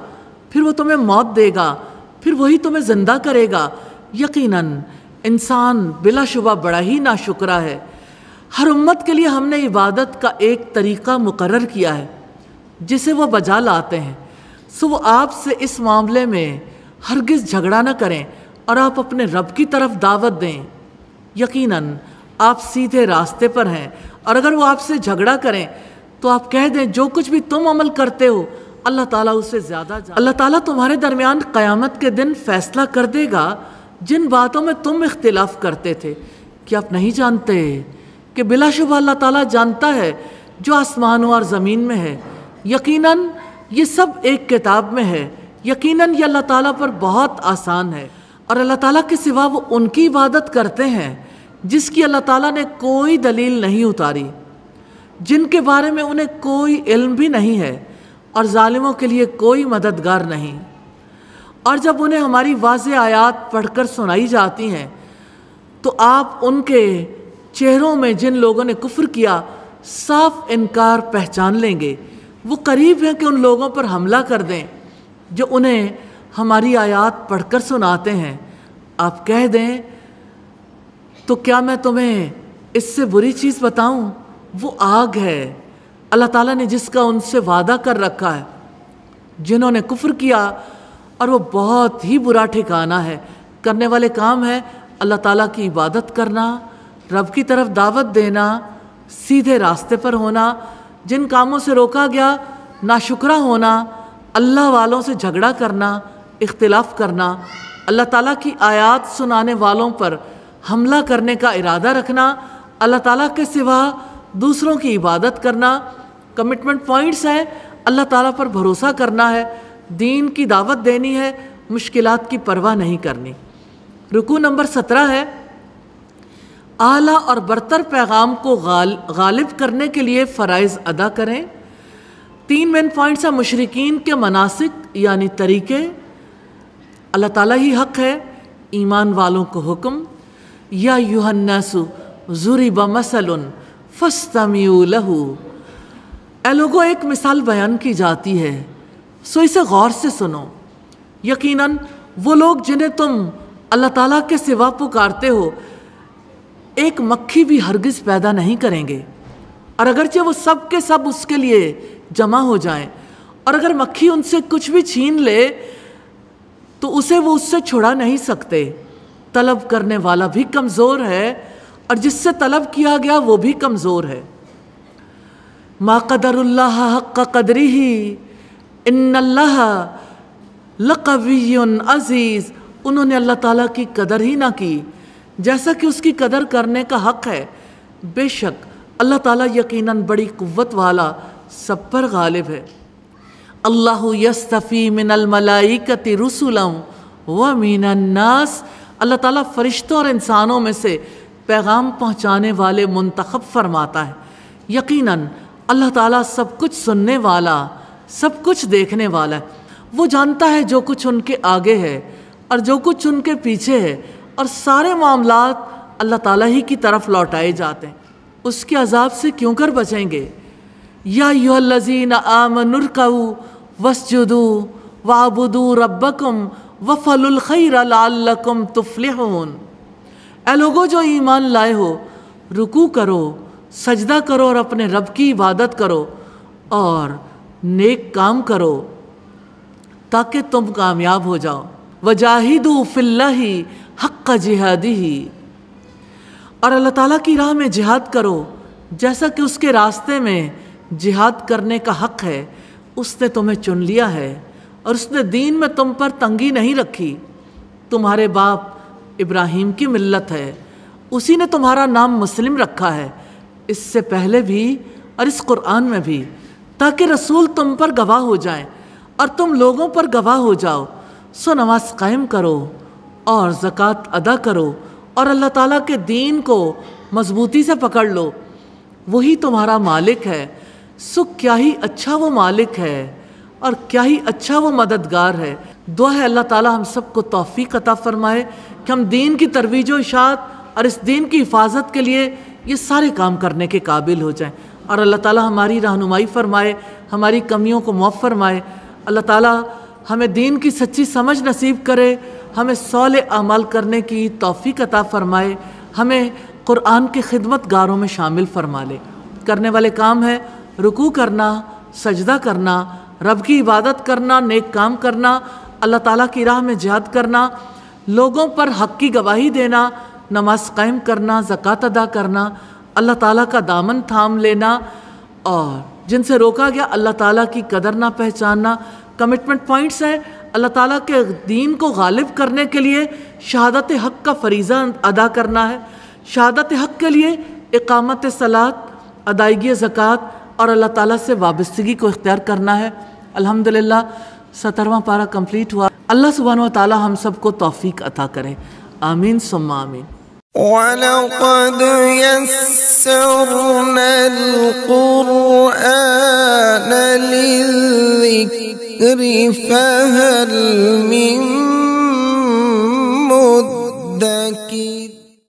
پھر وہ تمہیں موت دے گا، پھر وہی تمہیں زندہ کرے گا۔ یقیناً انسان بلا شبہ بڑا ہی ناشکرا ہے۔ ہر امت کے لیے ہم نے عبادت کا ایک طریقہ مقرر کیا ہے جسے وہ بجا لاتے ہیں، سو وہ آپ سے اس معاملے میں ہرگز جھگڑا نہ کریں اور آپ اپنے رب کی طرف دعوت دیں۔ یقیناً آپ سیدھے راستے پر ہیں، اور اگر وہ آپ سے جھگڑا کریں تو آپ کہہ دیں جو کچھ بھی تم عمل کرتے ہو اللہ تعالیٰ اسے زیادہ اللہ تعالیٰ تمہارے درمیان قیامت کے دن فیصلہ کر دے گا جن باتوں میں تم اختلاف کرتے تھے۔ کیا آپ نہیں جانتے کہ بلا شبہ اللہ تعالیٰ جانتا ہے جو آسمانوں اور زمین میں ہے؟ یقیناً یہ سب ایک کتاب میں ہے، یقیناً یہ اللہ تعالیٰ پر بہت آسان ہے۔ اور اللہ تعالیٰ کے سوا وہ ان کی عبادت کرتے ہیں جس کی اللہ تعالیٰ نے کوئی دلیل نہیں اتاری، جن کے بارے میں انہیں کوئی علم بھی نہیں ہے، اور ظالموں کے لیے کوئی مددگار نہیں۔ اور جب انہیں ہماری واضح آیات پڑھ کر سنائی جاتی ہیں تو آپ ان کے چہروں میں جن لوگوں نے کفر کیا صاف انکار پہچان لیں گے۔ وہ قریب ہیں کہ ان لوگوں پر حملہ کر دیں جو انہیں ہماری آیات پڑھ کر سناتے ہیں۔ آپ کہہ دیں تو کیا میں تمہیں اس سے بری چیز بتاؤں؟ وہ آگ ہے اللہ تعالیٰ نے جس کا ان سے وعدہ کر رکھا ہے، جنہوں نے کفر کیا، اور وہ بہت ہی برا ٹھکانہ ہے۔ کرنے والے کام ہے اللہ تعالیٰ کی عبادت کرنا، رب کی طرف دعوت دینا، سیدھے راستے پر ہونا، جن کاموں سے روکا گیا ناشکرا ہونا، اللہ والوں سے جھگڑا کرنا، اختلاف کرنا، اللہ تعالیٰ کی آیات سنانے والوں پر حملہ کرنے کا ارادہ رکھنا، اللہ تعالیٰ کے سوا دوسروں کی عبادت کرنا۔ کمٹمنٹ پوائنٹس ہیں، اللہ تعالیٰ پر بھروسہ کرنا ہے، دین کی دعوت دینی ہے، مشکلات کی پرواہ نہیں کرنی۔ رکوع نمبر 17 ہے، اعلیٰ اور برتر پیغام کو غالب کرنے کے لیے فرائض ادا کریں۔ 3 مین پوائنٹس ہیں، مشرکین کے مناسک یعنی طریقے، اللہ تعالیٰ ہی حق ہے، ایمان والوں کو حکم، یا ایھا الناس ضرب مثل فاستمعوا لہ، اے لوگوں ایک مثال بیان کی جاتی ہے سو اسے غور سے سنو۔ یقیناً وہ لوگ جنہیں تم اللہ تعالیٰ کے سوا پکارتے ہو ایک مکھی بھی ہرگز پیدا نہیں کریں گے، اور اگرچہ وہ سب کے سب اس کے لیے جمع ہو جائیں، اور اگر مکھی ان سے کچھ بھی چھین لے تو اسے وہ اس سے چھڑا نہیں سکتے۔ طلب کرنے والا بھی کمزور ہے اور جس سے طلب کیا گیا وہ بھی کمزور ہے۔ ما قدر اللہ حق قدرہ ان اللہ لقوی عزیز، انہوں نے اللہ تعالیٰ کی قدر ہی نہ کی جیسا کہ اس کی قدر کرنے کا حق ہے۔ بے شک اللہ تعالیٰ یقیناً بڑی قوت والا، سب پر غالب ہے۔ اللہ یستفی من الملائکۃ رسلا ومن الناس، اللہ تعالیٰ فرشتوں اور انسانوں میں سے پیغام پہنچانے والے منتخب فرماتا ہے۔ یقیناً اللہ تعالیٰ سب کچھ سننے والا، سب کچھ دیکھنے والا ہے۔ وہ جانتا ہے جو کچھ ان کے آگے ہے اور جو کچھ ان کے پیچھے ہے، اور سارے معاملات اللہ تعالیٰ ہی کی طرف لوٹائے جاتے ہیں۔ اس کے عذاب سے کیوں کر بچیں گے؟ یا ایھا الذین آمنوا ارکعوا واسجدوا واعبدوا ربکم وافعلوا الخیر لعلکم تفلحون، اے لوگو جو ایمان لائے ہو، رکوع کرو، سجدہ کرو اور اپنے رب کی عبادت کرو اور نیک کام کرو تاکہ تم کامیاب ہو جاؤ۔ وجاہدوا فی اللہ حق جہادہ، اور اللہ تعالیٰ کی راہ میں جہاد کرو جیسا کہ اس کے راستے میں جہاد کرنے کا حق ہے۔ اس نے تمہیں چن لیا ہے اور اس نے دین میں تم پر تنگی نہیں رکھی۔ تمہارے باپ ابراہیم کی ملت ہے، اسی نے تمہارا نام مسلم رکھا ہے، اس سے پہلے بھی اور اس قرآن میں بھی، تاکہ رسول تم پر گواہ ہو جائیں اور تم لوگوں پر گواہ ہو جاؤ۔ سو نماز قائم کرو اور زکوٰۃ ادا کرو اور اللہ تعالیٰ کے دین کو مضبوطی سے پکڑ لو، وہی تمہارا مالک ہے، سو کیا ہی اچھا وہ مالک ہے اور کیا ہی اچھا وہ مددگار ہے۔ دعا ہے اللہ تعالی ہم سب کو توفیق عطا فرمائے کہ ہم دین کی ترویج و اشاعت اور اس دین کی حفاظت کے لیے یہ سارے کام کرنے کے قابل ہو جائیں، اور اللہ تعالی ہماری رہنمائی فرمائے، ہماری کمیوں کو معاف فرمائے۔ اللہ تعالی ہمیں دین کی سچی سمجھ نصیب کرے، ہمیں صالح عمل کرنے کی توفیق عطا فرمائے، ہمیں قرآن کے خدمت گاروں میں شامل فرما لے۔ کرنے والے کام ہیں رکوع کرنا، سجدہ کرنا، رب کی عبادت کرنا، نیک کام کرنا، اللہ تعالیٰ کی راہ میں جہاد کرنا، لوگوں پر حق کی گواہی دینا، نماز قائم کرنا، زکوٰۃ ادا کرنا، اللہ تعالیٰ کا دامن تھام لینا، اور جن سے روکا گیا اللہ تعالیٰ کی قدر نہ پہچاننا۔ کمٹمنٹ پوائنٹس ہیں، اللہ تعالیٰ کے دین کو غالب کرنے کے لیے شہادت حق کا فریضہ ادا کرنا ہے، شہادت حق کے لیے اقامت صلاۃ، ادائیگی زکوٰۃ اور اللہ تعالیٰ سے وابستگی کو اختیار کرنا ہے۔ الحمدللہ 17واں پارہ کمپلیٹ ہوا۔ اللہ سبحانہ و تعالیٰ ہم سب کو توفیق عطا کرے، آمین ثم آمین۔ وَلَقَدْ يَسَّرْنَا الْقُرْآنَ لِلذِّكْرِ فَهَلْ